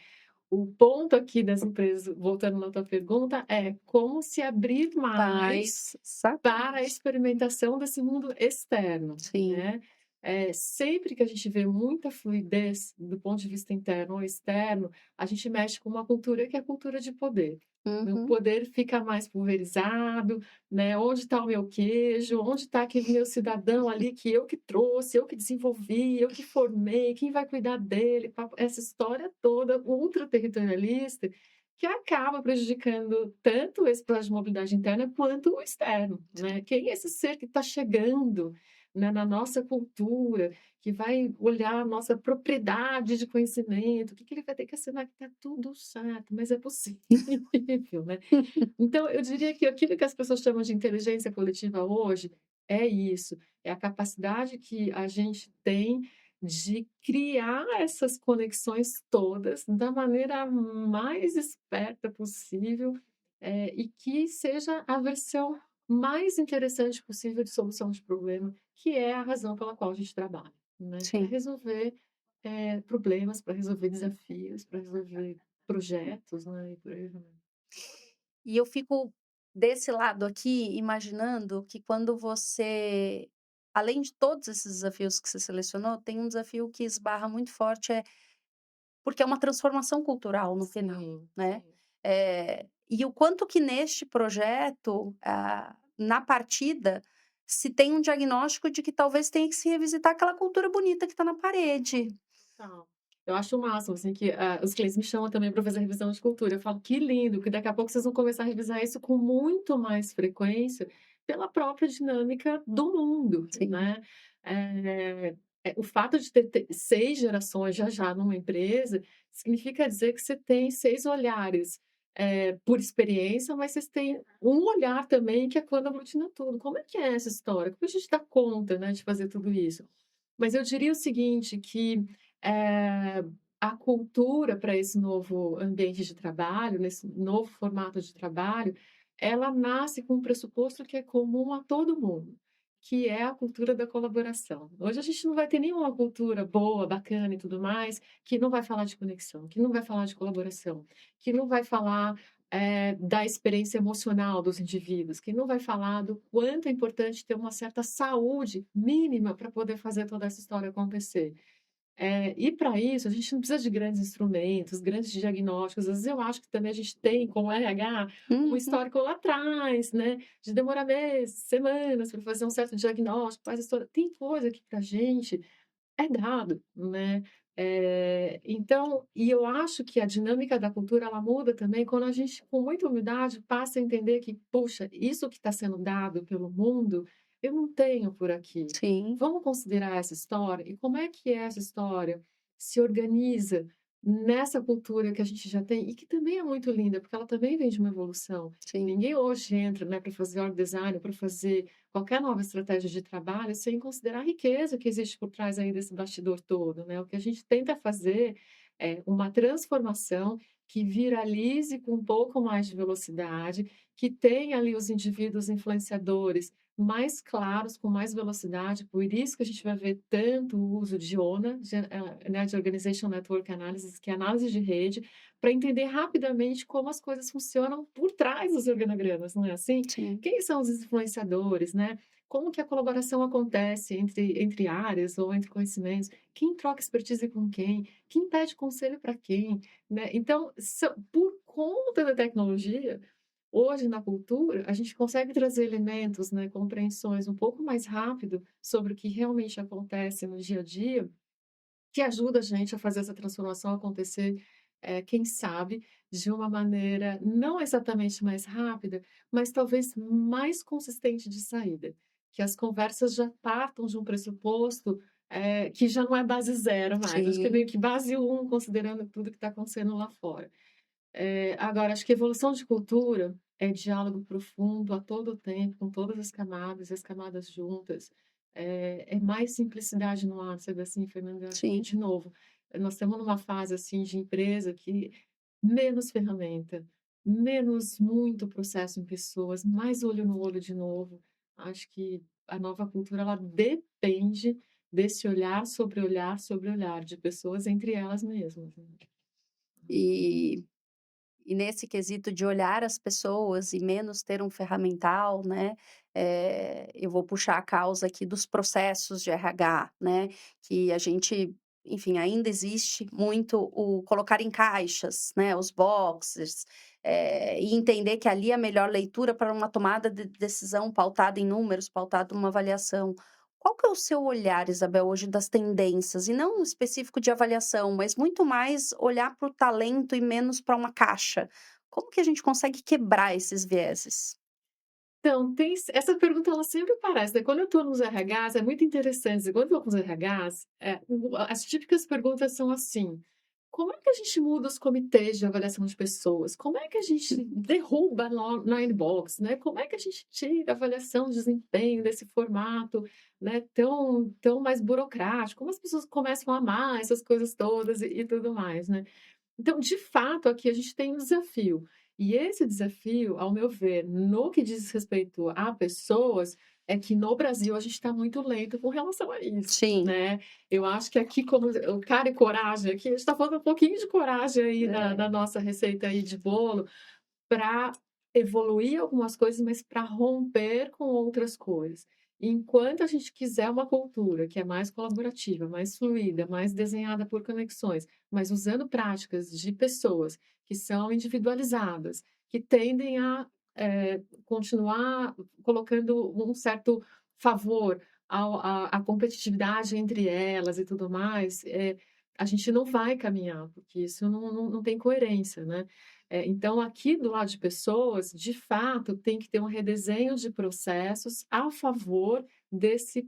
O ponto aqui das empresas, voltando na tua pergunta, é como se abrir mais Paz, para a exatamente. experimentação desse mundo externo, Sim. né. sempre que a gente vê muita fluidez do ponto de vista interno ou externo, a gente mexe com uma cultura que é a cultura de poder. O Uhum. poder fica mais pulverizado, né, onde está o meu queijo, onde está aquele meu cidadão ali que eu que trouxe, eu que desenvolvi, eu que formei, quem vai cuidar dele, essa história toda ultraterritorialista, que acaba prejudicando tanto esse processo de mobilidade interna quanto o externo, né. Quem é esse ser que está chegando, né, na nossa cultura, que vai olhar a nossa propriedade de conhecimento, o que que ele vai ter que assinar que está tudo certo, mas é possível, né. Então eu diria que aquilo que as pessoas chamam de inteligência coletiva hoje é isso, é a capacidade que a gente tem de criar essas conexões todas da maneira mais esperta possível, e que seja a versão mais interessante possível de solução de problema, que é a razão pela qual a gente trabalha, né, para Sim. resolver, problemas, para resolver desafios, para resolver projetos, né, e por aí vai. E eu fico desse lado aqui imaginando que quando você, além de todos esses desafios que você selecionou, tem um desafio que esbarra muito forte, porque é uma transformação cultural no final, Sim, né. sim. E o quanto que neste projeto, na partida, se tem um diagnóstico de que talvez tenha que se revisitar aquela cultura bonita que está na parede. Total. Eu acho o máximo, assim, que, os clientes me chamam também para fazer revisão de cultura. Eu falo: "Que lindo, porque daqui a pouco vocês vão começar a revisar isso com muito mais frequência, pela própria dinâmica do mundo", Sim, né. Eh o fato de ter 6 gerações já já numa empresa, significa dizer que você tem 6 olhares, por experiência, mas vocês têm um olhar também que é quando aglutina tudo. Como é que é essa história? Como a gente dá conta, né, de fazer tudo isso? Mas eu diria o seguinte, que, eh, a cultura para esse novo ambiente de trabalho, nesse novo formato de trabalho, ela nasce com um pressuposto que é comum a todo mundo, que é a cultura da colaboração. Hoje a gente não vai ter nenhuma cultura boa, bacana e tudo mais, que não vai falar de conexão, que não vai falar de colaboração, que não vai falar, da experiência emocional dos indivíduos, que não vai falar do quanto é importante ter uma certa saúde mínima para poder fazer toda essa história acontecer. E para isso a gente não precisa de grandes instrumentos, grandes diagnósticos, às vezes eu acho que também a gente tem com o RH um uhum, histórico lá atrás, né, de demorar meses, semanas para fazer um certo diagnóstico, faz a história tem coisa que para a gente é dado, né. Então eu acho que a dinâmica da cultura ela muda também quando a gente, com muita humildade, passa a entender que: "Puxa, isso que está sendo dado pelo mundo, eu não tenho por aqui. sim, Vamos considerar essa história e como é que essa história se organiza nessa cultura que a gente já tem", e que também é muito linda, porque ela também vem de uma evolução. sim, Ninguém hoje entra, né, para fazer org design, para fazer qualquer nova estratégia de trabalho sem considerar a riqueza que existe por trás aí desse bastidor todo, né. O que a gente tenta fazer é uma transformação que viralize com um pouco mais de velocidade, que tenha ali os indivíduos influenciadores mais claros, com mais velocidade, por isso que a gente vai ver tanto o uso de ONA, né, de Organization Network Analysis, que é análise de rede, para entender rapidamente como as coisas funcionam por trás dos organogramas, não é assim? sim, Quem são os influenciadores, né? Como que a colaboração acontece entre áreas ou entre conhecimentos? Quem troca expertise com quem? Quem pede conselho para quem? Né? Então, por conta da tecnologia, hoje na cultura, a gente consegue trazer elementos, né, compreensões um pouco mais rápido sobre o que realmente acontece no dia a dia, que ajuda a gente a fazer essa transformação acontecer, quem sabe, de uma maneira não exatamente mais rápida, mas talvez mais consistente de saída. Que as conversas já partam de um pressuposto, que já não é base zero mais, acho que é sim. meio que base um considerando tudo que está acontecendo lá fora. Agora acho que evolução de cultura é diálogo profundo a todo tempo, com todas as camadas juntas. É mais simplicidade no ar, sabe assim, Fernanda? Eu acho que, Sim. de novo, nós estamos numa fase, assim, de empresa que menos ferramenta, menos muito processo em pessoas, mais olho no olho de novo. Acho que a nova cultura, ela depende desse olhar sobre olhar sobre olhar de pessoas entre elas mesmas, né. E e nesse quesito de olhar as pessoas e menos ter um ferramental, né, eu vou puxar a causa aqui dos processos de RH, né, que a gente, enfim, ainda existe muito o colocar em caixas, né, os boxes, e entender que ali é a melhor leitura para uma tomada de decisão pautada em números, pautada numa avaliação. Qual que é o seu olhar, Isabel, hoje das tendências? E não específico de avaliação, mas muito mais olhar para o talento e menos para uma caixa. Como que a gente consegue quebrar esses vieses? Então, tem essa pergunta ela sempre aparece, né, quando eu estou nos RHs, é muito interessante, quando eu estou com os RHs, as típicas perguntas são assim: como é que a gente muda os comitês de avaliação de pessoas? Como é que a gente derruba Nine Box, né? Como é que a gente tira a avaliação de desempenho desse formato, né, tão mais burocrático? Como as pessoas começam a amar essas coisas todas e tudo mais, né? Então, de fato, aqui a gente tem um desafio. E esse desafio, ao meu ver, no que diz respeito a pessoas, é que no Brasil a gente está muito lento com relação a isso, Sim, né? Eu acho que aqui, como o cara e coragem, aqui a gente está falando um pouquinho de coragem aí é, na nossa receita aí de bolo, para evoluir algumas coisas, mas para romper com outras coisas. Enquanto a gente quiser uma cultura que é mais colaborativa, mais fluida, mais desenhada por conexões, mas usando práticas de pessoas que são individualizadas, que tendem a continuar colocando um certo favor à competitividade entre elas e tudo mais, a gente não vai caminhar, porque isso não tem coerência, né? Então, aqui do lado de pessoas, de fato, tem que ter um redesenho de processos a favor desse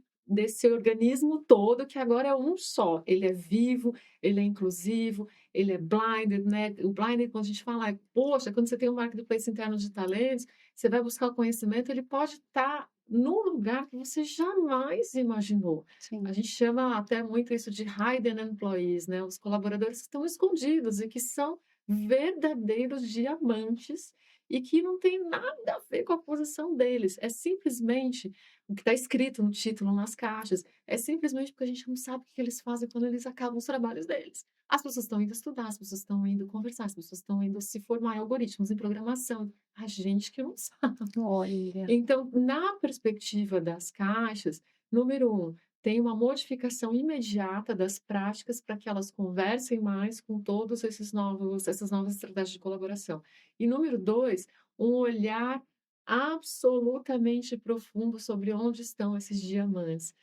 organismo todo, que agora é um só. Ele é vivo, ele é inclusivo, ele é blinded, né? O blinded, quando a gente fala, poxa, quando você tem um marketplace interno de talentos, você vai buscar o conhecimento, ele pode estar num lugar que você jamais imaginou. A sim. gente chama até muito isso de hidden employees, né? Os colaboradores que estão escondidos e que são verdadeiros diamantes e que não tem nada a ver com a posição deles. É simplesmente o que está escrito no título, nas caixas. É simplesmente porque a gente não sabe o que eles fazem quando eles acabam os trabalhos deles. As pessoas estão indo estudar, as pessoas estão indo conversar, as pessoas estão indo se formar em algoritmos, em programação. A gente que não sabe. Olha, Então, na perspectiva das caixas, número um, tem uma modificação imediata das práticas para que elas conversem mais com todos essas novas estratégias de colaboração. E número dois, um olhar absolutamente profundo sobre onde estão esses diamantes.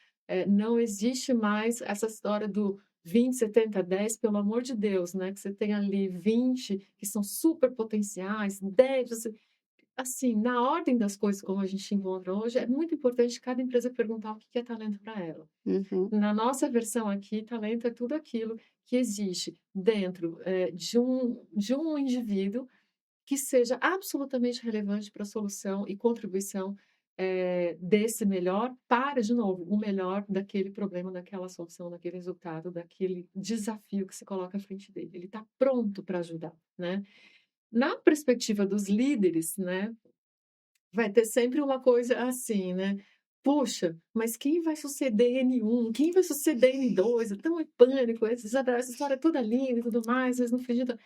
Não existe mais essa história do 20, 70, 10, pelo amor de Deus, né? Que você tem ali 20 que são super potenciais, 10, assim, na ordem das coisas como a gente encontra hoje, é muito importante cada empresa perguntar o que é talento para ela. uhum, Na nossa versão aqui, talento é tudo aquilo que existe dentro, de um indivíduo que seja absolutamente relevante para a solução e contribuição, desse melhor para, de novo, o melhor daquele problema, daquela solução, daquele resultado, daquele desafio que se coloca à frente dele. Ele está pronto para ajudar, né. Na perspectiva dos líderes, né, vai ter sempre uma coisa assim, né: "Puxa, mas quem vai suceder N1? Quem vai suceder N2? Estamos em pânico, essa história é toda linda e tudo mais, mas não acredita".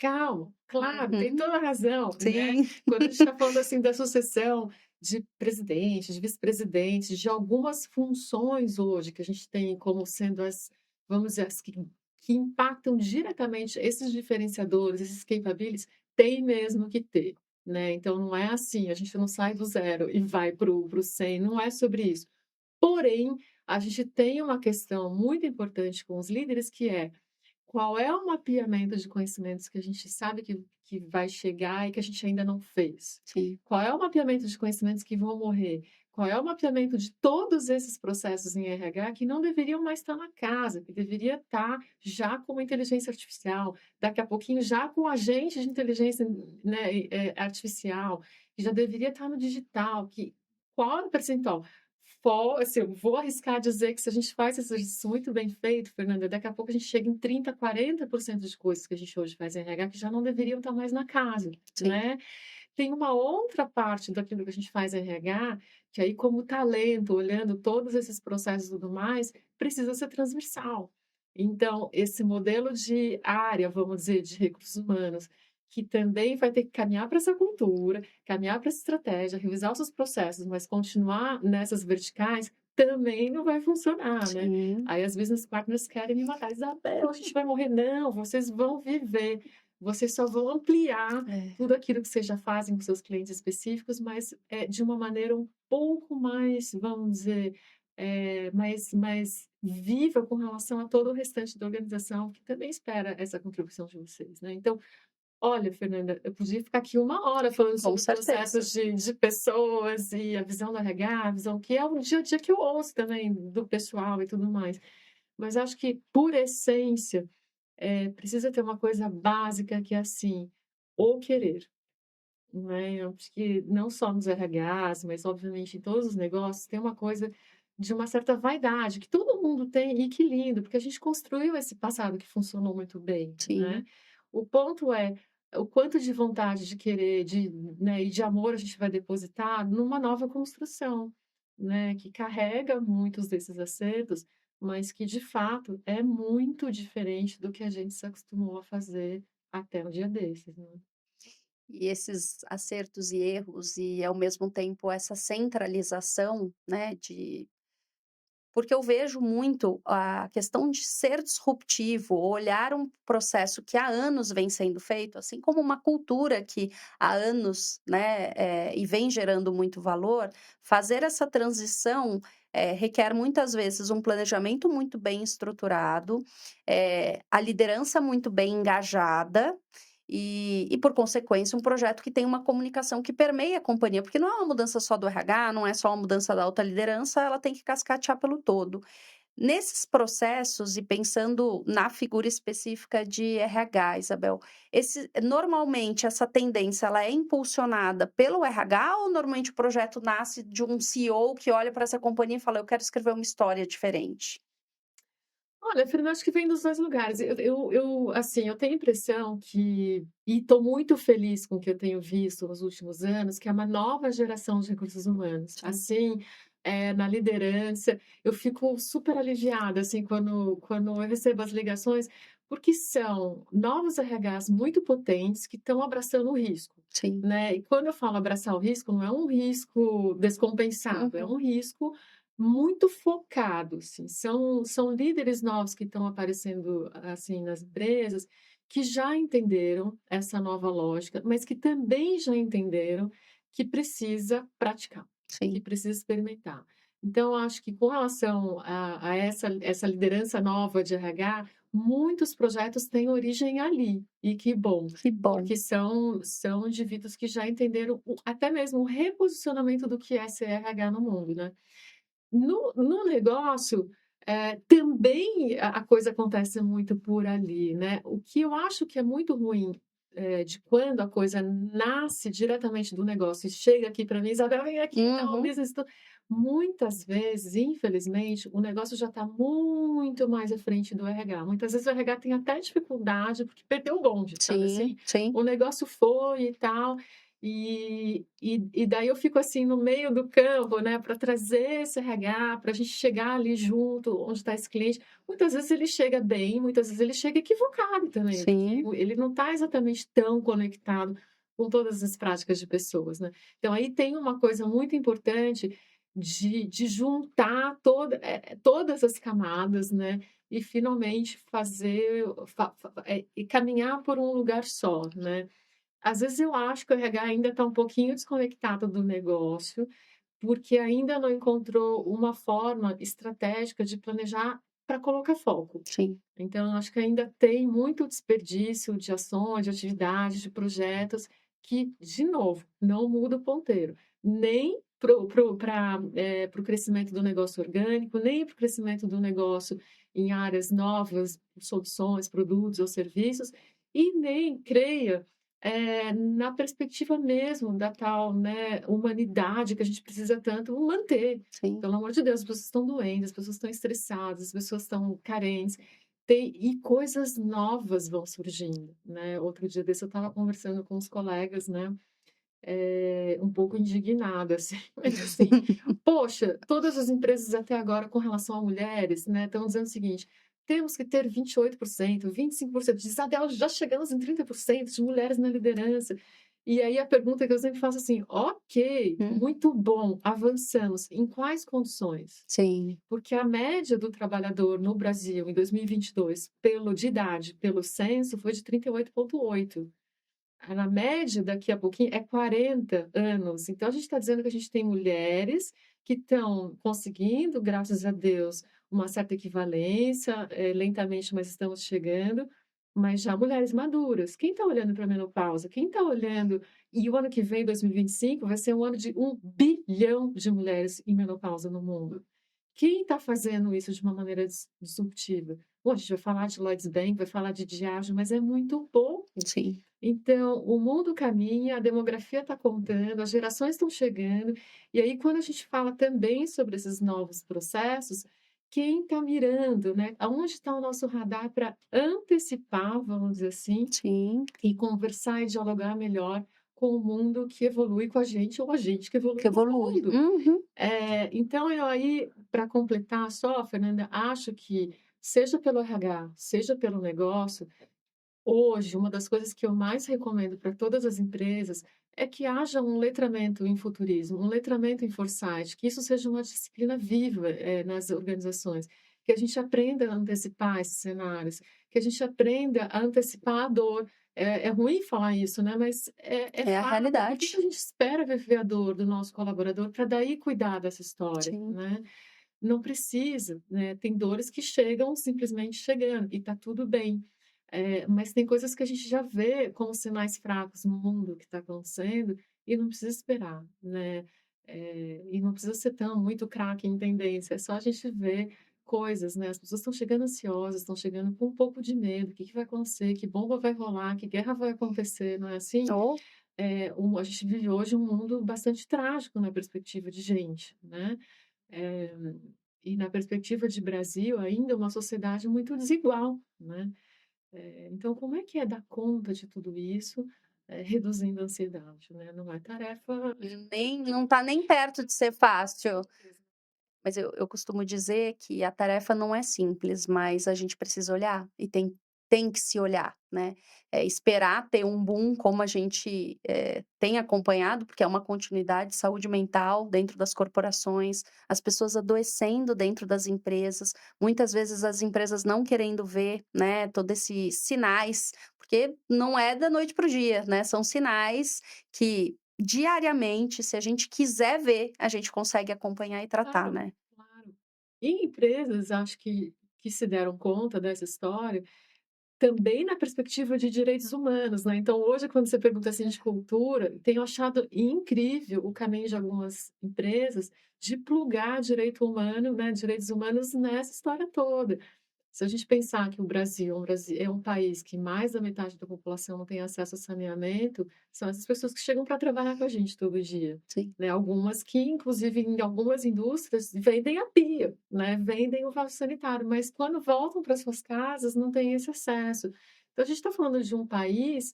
Calma, claro, tem uhum, toda a razão, né. sim, Quando a gente está falando, assim, da sucessão de presidente, de vice-presidente, de algumas funções hoje que a gente tem como sendo vamos dizer, as que impactam diretamente esses diferenciadores, esses capabilities, tem mesmo que ter, né. Então não é assim, a gente não sai do zero e vai para o 100, não é sobre isso. Porém, a gente tem uma questão muito importante com os líderes que é: qual é o mapeamento de conhecimentos que a gente sabe que vai chegar e que a gente ainda não fez? sim, Qual é o mapeamento de conhecimentos que vão morrer? Qual é o mapeamento de todos esses processos em RH que não deveriam mais estar na casa, que deveria estar já com a inteligência artificial, daqui a pouquinho já com agente de inteligência, né, artificial, que já deveria estar no digital, que qual é o percentual? Assim, eu vou arriscar dizer que se a gente faz esse exercício muito bem feito, Fernanda, daqui a pouco a gente chega em 30, 40% de coisas que a gente hoje faz em RH que já não deveriam estar mais na casa, sim. né. Tem uma outra parte daquilo que a gente faz em RH, que aí como talento, olhando todos esses processos e tudo mais, precisa ser transversal. Então, esse modelo de área, vamos dizer, de recursos humanos, que também vai ter que caminhar para essa cultura, caminhar para essa estratégia, revisar os seus processos, mas continuar nessas verticais também não vai funcionar, né? Sim. Aí as business partners querem me matar. Isabel, a gente vai morrer. Não, vocês vão viver. Vocês só vão ampliar É. tudo aquilo que vocês já fazem com seus clientes específicos, mas de uma maneira um pouco mais, vamos dizer, mais viva com relação a todo o restante da organização, que também espera essa contribuição de vocês, né? Então, olha, Fernanda, eu podia ficar aqui uma hora falando Com sobre certeza. processos de pessoas e a visão do RH, a visão que é o dia a dia que eu ouço também do pessoal e tudo mais. Mas acho que, por essência, precisa ter uma coisa básica que é assim, o querer, né? Eu acho que não só nos RHs, mas obviamente em todos os negócios, tem uma coisa de uma certa vaidade que todo mundo tem, e que lindo, porque a gente construiu esse passado que funcionou muito bem, né? Sim. O ponto é o quanto de vontade de querer, né, e de amor a gente vai depositar numa nova construção, né, que carrega muitos desses acertos, mas que de fato é muito diferente do que a gente se acostumou a fazer até um dia desses, né? E esses acertos e erros e, ao mesmo tempo, essa centralização, né, de porque eu vejo muito a questão de ser disruptivo, olhar um processo que há anos vem sendo feito, assim como uma cultura que há anos, né, e vem gerando muito valor, fazer essa transição, requer muitas vezes um planejamento muito bem estruturado, a liderança muito bem engajada e, por consequência, um projeto que tem uma comunicação que permeia a companhia, porque não é uma mudança só do RH, não é só uma mudança da alta liderança, ela tem que cascatear pelo todo. Nesses processos, e pensando na figura específica de RH, Isabel, normalmente essa tendência ela é impulsionada pelo RH ou normalmente o projeto nasce de um CEO que olha para essa companhia e fala, eu quero escrever uma história diferente? Olha, Fernanda, acho que vem dos 2 lugares. Assim, eu tenho a impressão que e estou muito feliz com o que eu tenho visto nos últimos anos, que é uma nova geração de recursos humanos. Sim. Assim, na liderança, eu fico super aliviada, assim, quando eu recebo as ligações, porque são novos RHs muito potentes que estão abraçando o risco, Sim. né. E quando eu falo abraçar o risco, não é um risco descompensado, é Uhum. um risco muito focado, assim. São líderes novos que estão aparecendo, assim, nas empresas, que já entenderam essa nova lógica, mas que também já entenderam que precisa praticar, que Sim. precisa experimentar. Então, acho que com relação a essa liderança nova de RH, muitos projetos têm origem ali, e que bom, Que bom. porque são indivíduos que já entenderam até mesmo o reposicionamento do que é ser RH no mundo, né. No negócio, também a coisa acontece muito por ali, né. O que eu acho que é muito ruim, de quando a coisa nasce diretamente do negócio e chega aqui para mim: "Isabel, vem aqui e tal, Uhum. business", muitas vezes, infelizmente, o negócio já está muito mais à frente do RH. Muitas vezes o RH tem até dificuldade, porque perdeu o bonde, sabe Sim, assim? sim. O negócio foi e tal, e daí eu fico assim no meio do campo, né, para trazer esse RH, para a gente chegar ali junto, onde está esse cliente. Muitas vezes ele chega bem, muitas vezes ele chega equivocado também, porque Sim. ele não está exatamente tão conectado com todas as práticas de pessoas, né. Então aí tem uma coisa muito importante de juntar todas as camadas, né, e finalmente fazer e caminhar por um lugar só, né. Às vezes eu acho que o RH ainda está um pouquinho desconectado do negócio, porque ainda não encontrou uma forma estratégica de planejar para colocar foco. Sim. Então, eu acho que ainda tem muito desperdício de ações, de atividades, de projetos que, de novo, não muda o ponteiro, nem para o crescimento do negócio orgânico, nem para o crescimento do negócio em áreas novas, soluções, produtos ou serviços, e nem, creia, na perspectiva mesmo da tal, né, humanidade que a gente precisa tanto manter. Sim. Pelo amor de Deus, as pessoas estão doentes, as pessoas estão estressadas, as pessoas estão carentes. E coisas novas vão surgindo, né. Outro dia desse eu estava conversando com os colegas, né, um pouco indignada, assim, mas assim: "Poxa, todas as empresas até agora com relação a mulheres, né, estão dizendo o seguinte: temos que ter 28%, 25%. De Isabel, já chegamos em 30% de mulheres na liderança. E aí a pergunta que eu sempre faço assim: ok, Hum, muito bom, avançamos. Em quais condições? sim, Porque a média do trabalhador no Brasil em 2022, de idade, pelo censo, foi de 38,8. Na média, daqui a pouquinho, é 40 anos. Então, a gente está dizendo que a gente tem mulheres que estão conseguindo, graças a Deus, uma certa equivalência, lentamente, mas estamos chegando, mas já mulheres maduras. Quem está olhando para a menopausa? Quem está olhando... E o ano que vem, 2025, vai ser um ano de 1 bilhão de mulheres em menopausa no mundo. Quem está fazendo isso de uma maneira disruptiva? Bom, a gente vai falar de Lloyds Bank, vai falar de Diageo, mas é muito pouco. sim. Então, o mundo caminha, a demografia está contando, as gerações estão chegando, e aí quando a gente fala também sobre esses novos processos, quem está mirando, né? Aonde está o nosso radar para antecipar, vamos dizer assim, Sim, e conversar e dialogar melhor com o mundo que evolui com a gente ou a gente que evolui que com o evolui. mundo. Uhum. Então, eu aí, para completar só, Fernanda, acho que seja pelo RH, seja pelo negócio, hoje, uma das coisas que eu mais recomendo para todas as empresas é que haja um letramento em futurismo, um letramento em foresight, que isso seja uma disciplina viva, nas organizações, que a gente aprenda a antecipar esses cenários, que a gente aprenda a antecipar a dor. É ruim falar isso, né? Mas é É a fato. Por que que a realidade. gente espera viver a dor do nosso colaborador para daí cuidar dessa história, Sim, né? Não precisa, né? Tem dores que chegam simplesmente chegando e está tudo bem. Mas tem coisas que a gente já vê como sinais fracos no mundo que está acontecendo e não precisa esperar, né? E não precisa ser tão muito craque em tendência, é só a gente ver coisas, né? As pessoas estão chegando ansiosas, estão chegando com um pouco de medo, o que que vai acontecer, que bomba vai rolar, que guerra vai acontecer, não é assim? ou A gente vive hoje um mundo bastante trágico na perspectiva de gente, né? Eh, e na perspectiva de Brasil, ainda uma sociedade muito desigual, né? Então, como é que é dar conta de tudo isso, reduzindo a ansiedade, né? Não é tarefa. nem não tá nem perto de ser fácil. Mas eu costumo dizer que a tarefa não é simples, mas a gente precisa olhar e tem que se olhar, né. Esperar ter um boom como a gente, tem acompanhado, porque é uma continuidade, saúde mental dentro das corporações, as pessoas adoecendo dentro das empresas, muitas vezes as empresas não querendo ver, né, todo esses sinais, porque não é da noite para o dia, né, são sinais que diariamente, se a gente quiser ver, a gente consegue acompanhar e tratar, Claro, né. claro. E empresas, acho que se deram conta dessa história, também na perspectiva de direitos humanos, né. Então hoje, quando você pergunta, assim, de cultura, tenho achado incrível o caminho de algumas empresas de plugar direito humano, né, direitos humanos nessa história toda. Se a gente pensar que o Brasil é um país que mais da metade da população não tem acesso a saneamento, são essas pessoas que chegam para trabalhar com a gente todo dia, Sim, né? Algumas que, inclusive, em algumas indústrias, vendem a pia, né? Vendem o vaso sanitário, mas quando voltam para suas casas, não têm esse acesso. Então, a gente está falando de um país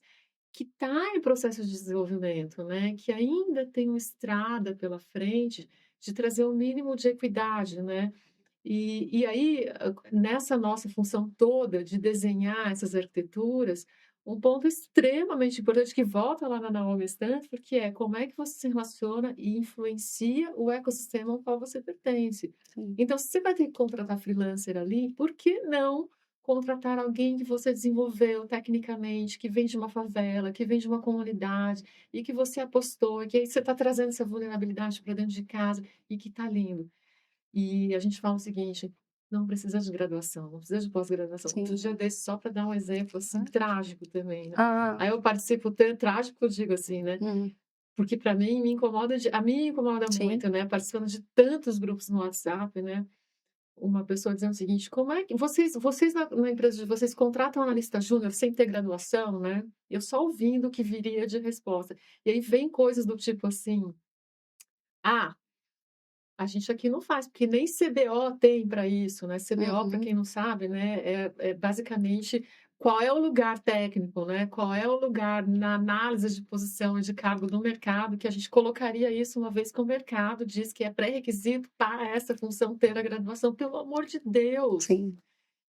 que está em processo de desenvolvimento, né? Que ainda tem uma estrada pela frente de trazer o mínimo de equidade, né? E aí, nessa nossa função toda de desenhar essas arquiteturas, um ponto extremamente importante que volta lá na Naomi Stanford, que é como é que você se relaciona e influencia o ecossistema ao qual você pertence. sim, Então, se você vai ter que contratar freelancer ali, por que não contratar alguém que você desenvolveu tecnicamente, que vem de uma favela, que vem de uma comunidade, e que você apostou, e que aí você está trazendo essa vulnerabilidade para dentro de casa, e que está lindo. E a gente fala o seguinte: não precisa de graduação, não precisa de pós-graduação. Outro sim. dia desse, só para dar um exemplo, assim, Hã. trágico também, né. Ah, Aí eu participo tanto trágico, eu digo assim, né, uhum, porque para mim me incomoda a mim me incomoda sim. muito, né, participando de tantos grupos no WhatsApp, né, uma pessoa dizendo o seguinte: "Como é que vocês na empresa de vocês contratam analista júnior sem ter graduação, né?" Eu só ouvindo o que viria de resposta. E aí vem coisas do tipo assim: "Ah, a gente aqui não faz, porque nem CBO tem para isso, né?" CBO, para Uhum, quem não sabe, né, é basicamente qual é o lugar técnico, né? Qual é o lugar na análise de posição e de cargo do mercado que a gente colocaria isso, uma vez que o mercado diz que é pré-requisito para essa função ter a graduação. Pelo amor de Deus! sim.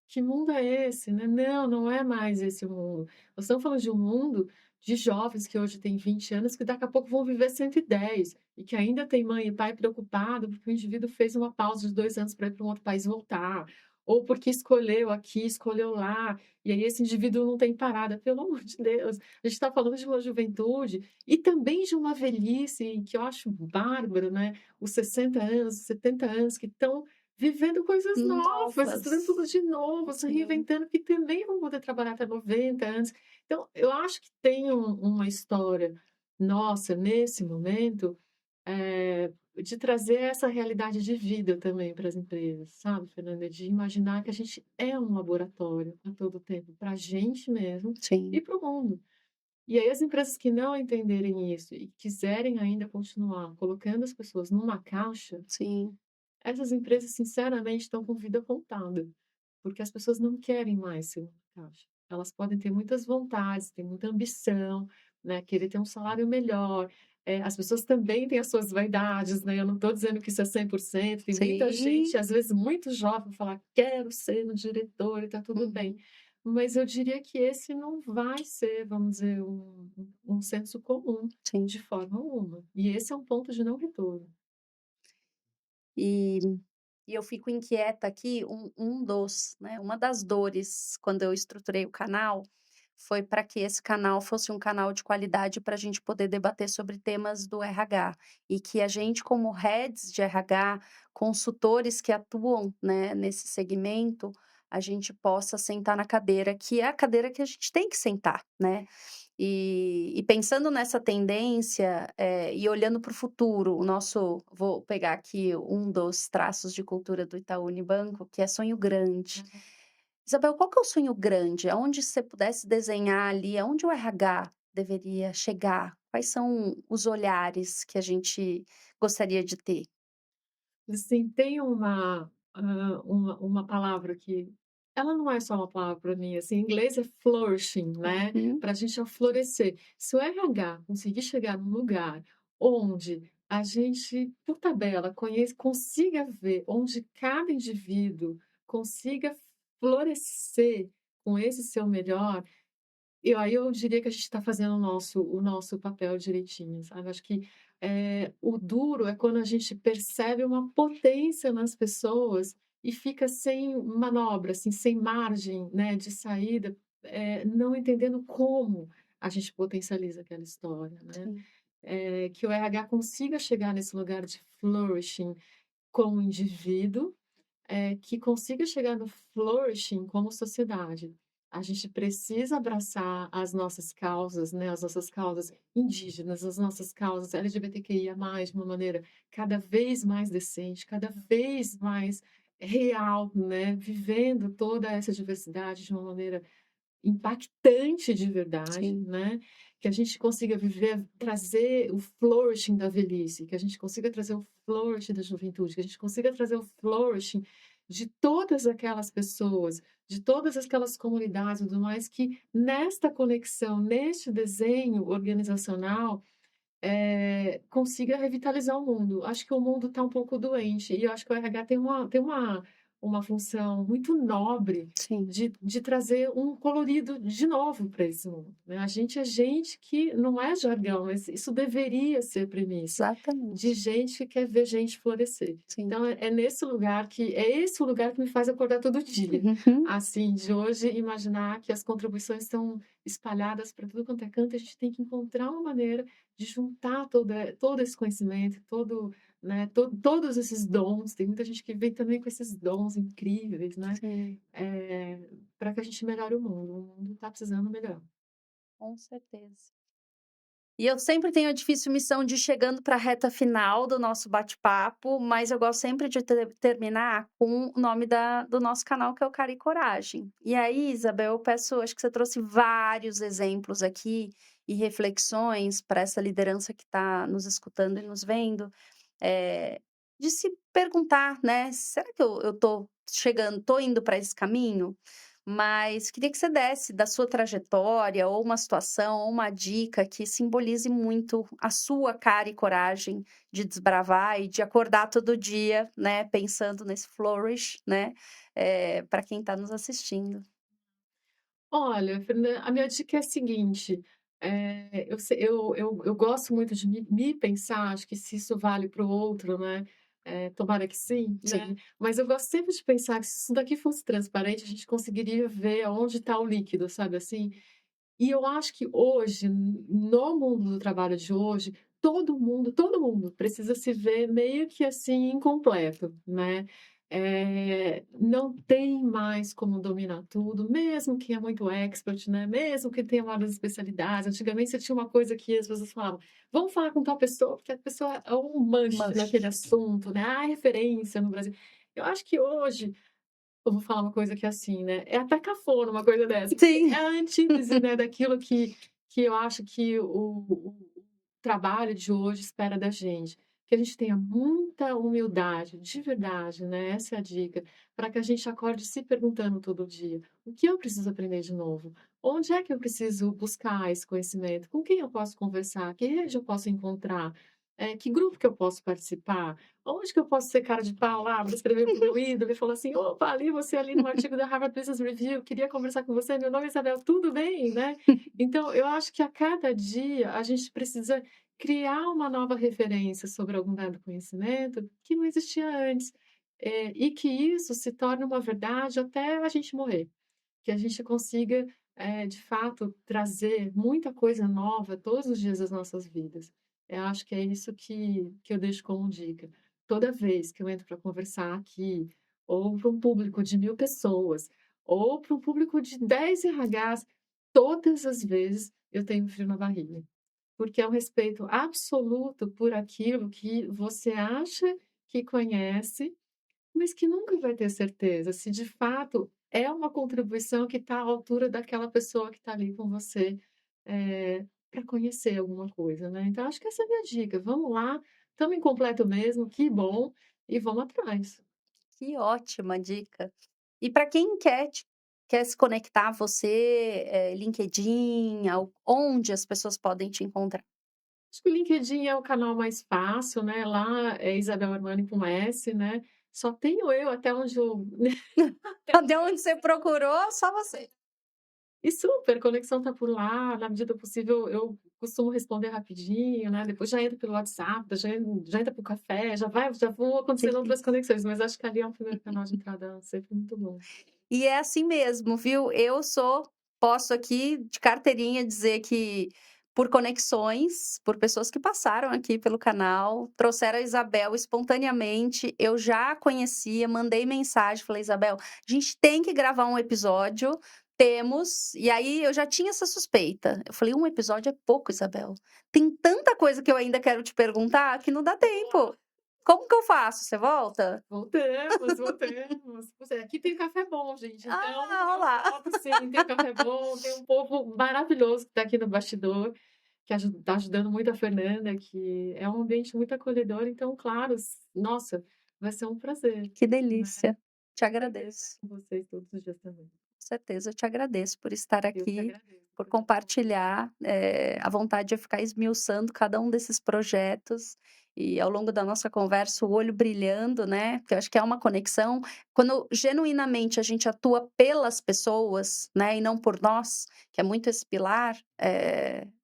Que mundo é esse, né? Não, não é mais esse o mundo. Nós estamos falando de um mundo de jovens que hoje têm 20 anos, que daqui a pouco vão viver 110 e que ainda tem mãe e pai preocupado porque o indivíduo fez uma pausa de 2 anos para ir para um outro país voltar, ou porque escolheu aqui, escolheu lá, e aí esse indivíduo não tem parada. Pelo amor de Deus, a gente está falando de uma juventude e também de uma velhice que eu acho bárbaro, né? Os 60 anos, 70 anos que estão vivendo coisas novas, estudando tudo Novas. de novo, se Sim, reinventando, que também vão poder trabalhar até 90 anos. Então, eu acho que tem uma história nossa, nesse momento, de trazer essa realidade de vida também para as empresas, sabe, Fernanda? De imaginar que a gente é um laboratório a todo tempo, para a gente mesmo e sim, para o mundo. E aí as empresas que não entenderem isso e quiserem ainda continuar colocando as pessoas numa caixa, sim. essas empresas, sinceramente, estão com vida contada, porque as pessoas não querem mais ser uma caixa. Elas podem ter muitas vontades, ter muita ambição, né, querer ter um salário melhor. As pessoas também têm as suas vaidades, né, eu não estou dizendo que isso é 100%. Tem muita Sim. gente, às vezes muito jovem, falar: "Quero ser um diretor", e está tudo bem. Uhum. Mas eu diria que esse não vai ser, vamos dizer, um senso comum, Sim. de forma alguma. E esse é um ponto de não retorno. E e eu fico inquieta aqui, uma das dores quando eu estruturei o canal, foi para que esse canal fosse um canal de qualidade para a gente poder debater sobre temas do RH, e que a gente como heads de RH, consultores que atuam, né, nesse segmento, a gente possa sentar na cadeira que é a cadeira que a gente tem que sentar, né. E pensando nessa tendência, e olhando para o futuro, vou pegar aqui um dos traços de cultura do Itaú Unibanco, que é sonho grande. Isabel, qual que é o sonho grande? Aonde você pudesse desenhar ali, aonde o RH deveria chegar? Quais são os olhares que a gente gostaria de ter? Assim, tem uma palavra que ela não é só uma palavra para mim, assim, em inglês é flourishing, né, Uhum, para a gente é florescer. Se o RH conseguir chegar num lugar onde a gente, por tabela, consiga ver onde cada indivíduo consiga florescer com esse seu melhor, aí eu diria que a gente está fazendo o nosso papel direitinho, sabe. Acho que, o duro é quando a gente percebe uma potência nas pessoas e fica sem manobra, assim, sem margem, né, de saída, não entendendo como a gente potencializa aquela história, né. sim, Que o RH consiga chegar nesse lugar de flourishing como indivíduo, que consiga chegar no flourishing como sociedade. A gente precisa abraçar as nossas causas, né, as nossas causas indígenas, as nossas causas LGBTQIA+, de uma maneira cada vez mais decente, cada vez mais real, né, vivendo toda essa diversidade de uma maneira impactante de verdade, sim, né, que a gente consiga viver, trazer o flourishing da velhice, que a gente consiga trazer o flourishing da juventude, que a gente consiga trazer o flourishing de todas aquelas pessoas, de todas aquelas comunidades e tudo mais, que nesta conexão, neste desenho organizacional, consiga revitalizar o mundo. Acho que o mundo está um pouco doente e eu acho que o RH tem uma função muito nobre sim, de trazer um colorido de novo para esse mundo, né. A gente é gente que não é jargão, mas isso deveria ser premissa, de exatamente. gente que quer ver gente florescer. Sim. Então é esse o lugar que me faz acordar todo dia, Uhum. assim, de hoje imaginar que as contribuições estão espalhadas para tudo quanto é canto, a gente tem que encontrar uma maneira de juntar todo esse conhecimento, né, todos esses dons. Tem muita gente que vem também com esses dons incríveis, né, Sim. para que a gente melhore o mundo. O mundo está precisando melhorar. Com certeza. E eu sempre tenho a difícil missão de ir chegando para a reta final do nosso bate-papo, mas eu gosto sempre de terminar com o nome do nosso canal, que é o Cara e Coragem. E aí, Isabel, eu peço, acho que você trouxe vários exemplos aqui e reflexões para essa liderança que está nos escutando e nos vendo, de se perguntar, né? Será que eu tô indo para esse caminho? mas queria que você desse da sua trajetória, ou uma situação, ou uma dica que simbolize muito a sua cara e coragem de desbravar e de acordar todo dia, né, pensando nesse flourish, né, para quem está nos assistindo. Olha, Fernanda, a minha dica é a seguinte, eu gosto muito de me pensar, acho que se isso vale para o outro, né, tomara que sim, né, Sim. mas eu gosto sempre de pensar que se isso daqui fosse transparente, a gente conseguiria ver aonde está o líquido, sabe assim? E eu acho que hoje, no mundo do trabalho de hoje, todo mundo precisa se ver meio que assim incompleto, né. Não tem mais como dominar tudo, mesmo quem é muito expert, né, mesmo quem tem várias especialidades. Antigamente você tinha uma coisa que as pessoas falavam: "Vamos falar com tal pessoa, porque a pessoa é um manche naquele Manche. assunto, né, a referência no Brasil". Eu acho que hoje eu vou falar uma coisa que é assim, né, é até cafona uma coisa dessa, porque é Sim. a antítese, né, daquilo que eu acho que o trabalho de hoje espera da gente. Que a gente tenha muita humildade, de verdade, né, essa é a dica, para que a gente acorde se perguntando todo dia: "O que eu preciso aprender de novo? Onde é que eu preciso buscar esse conhecimento? Com quem eu posso conversar? Que rede eu posso encontrar? Que grupo que eu posso participar? Onde que eu posso ser cara de pau lá para escrever para o meu ídolo e falar assim: "Opa, ali você ali no artigo da Harvard Business Review, queria conversar com você, meu nome é Isabel, tudo bem?", né. Então eu acho que a cada dia a gente precisa criar uma nova referência sobre algum dado conhecimento que não existia antes, e que isso se torne uma verdade até a gente morrer. Que a gente consiga, de fato, trazer muita coisa nova todos os dias das nossas vidas. Eu acho que é isso que eu deixo como dica. Toda vez que eu entro para conversar aqui, ou para um público de 1000 pessoas, ou para um público de 10 RHs, todas as vezes eu tenho frio na barriga. Porque é um respeito absoluto por aquilo que você acha que conhece, mas que nunca vai ter certeza se de fato é uma contribuição que está à altura daquela pessoa que está ali com você, para conhecer alguma coisa, né. Então acho que essa é a minha dica, vamos lá, estamos incompleto mesmo, que bom, e vamos atrás. Que ótima dica. E para quem quer se conectar a você, LinkedIn, ao onde as pessoas podem te encontrar? Acho que o LinkedIn é o canal mais fácil, né, lá é Isabel Armani com S, né, só tenho eu até onde eu até onde De eu onde você procurou, só você. E super, conexão tá por lá, na medida do possível eu costumo responder rapidinho, né, depois já entra pelo WhatsApp, já entra para o café, já vão acontecendo Sim. outras conexões, mas acho que ali é um primeiro canal de entrada sempre muito bom. E é assim mesmo, viu. Posso aqui de carteirinha dizer que por conexões, por pessoas que passaram aqui pelo canal, trouxeram a Isabel espontaneamente, eu já a conhecia, mandei mensagem, falei: "Isabel, a gente tem que gravar um episódio, temos", e aí eu já tinha essa suspeita. Eu falei: "Um episódio é pouco, Isabel. Tem tanta coisa que eu ainda quero te perguntar que não dá tempo. Como que eu faço? Você volta?". Voltamos, voltamos. Pois é, aqui tem café bom, gente, então Ah, olha eu lá. volto sim, tem café bom, tem um povo maravilhoso que está aqui no bastidor, que está ajudando muito a Fernanda, que é um ambiente muito acolhedor, então claro, nossa, vai ser um prazer, Que né, delícia. Te aprender agradeço. com vocês todos os dias também. Com certeza, eu te agradeço por estar Eu que aqui, agradeço, por foi muito bom. compartilhar, a vontade de ficar esmiuçando cada um desses projetos e ao longo da nossa conversa o olho brilhando, né, porque eu acho que é uma conexão, quando genuinamente a gente atua pelas pessoas, né, e não por nós, que é muito esse pilar,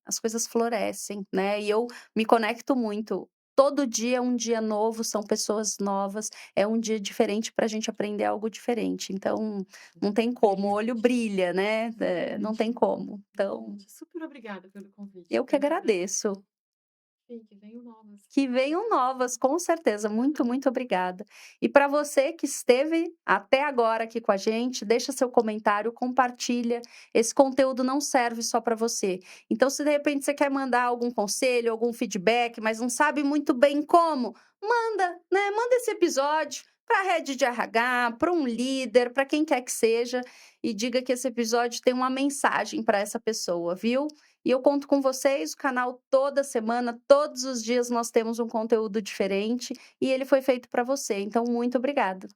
as coisas florescem, né, e eu me conecto muito. Todo dia é um dia novo, são pessoas novas, é um dia diferente para a gente aprender algo diferente, então não tem como, o Brilha, olho brilha, né, não tem brilhante, como. Então, brilhante. Super obrigada pelo convite, eu que foi um prazer. agradeço. Sim, que venham novas. Que venham novas, com certeza. Muito, muito obrigada. E para você que esteve até agora aqui com a gente, deixa seu comentário, compartilha. Esse conteúdo não serve só para você. Então, se de repente você quer mandar algum conselho, algum feedback, mas não sabe muito bem como, manda, né? Manda esse episódio para a rede de RH, para um líder, para quem quer que seja, e diga que esse episódio tem uma mensagem para essa pessoa, viu? E eu conto com vocês, o canal toda semana, todos os dias nós temos um conteúdo diferente e ele foi feito para você. Então, muito obrigada.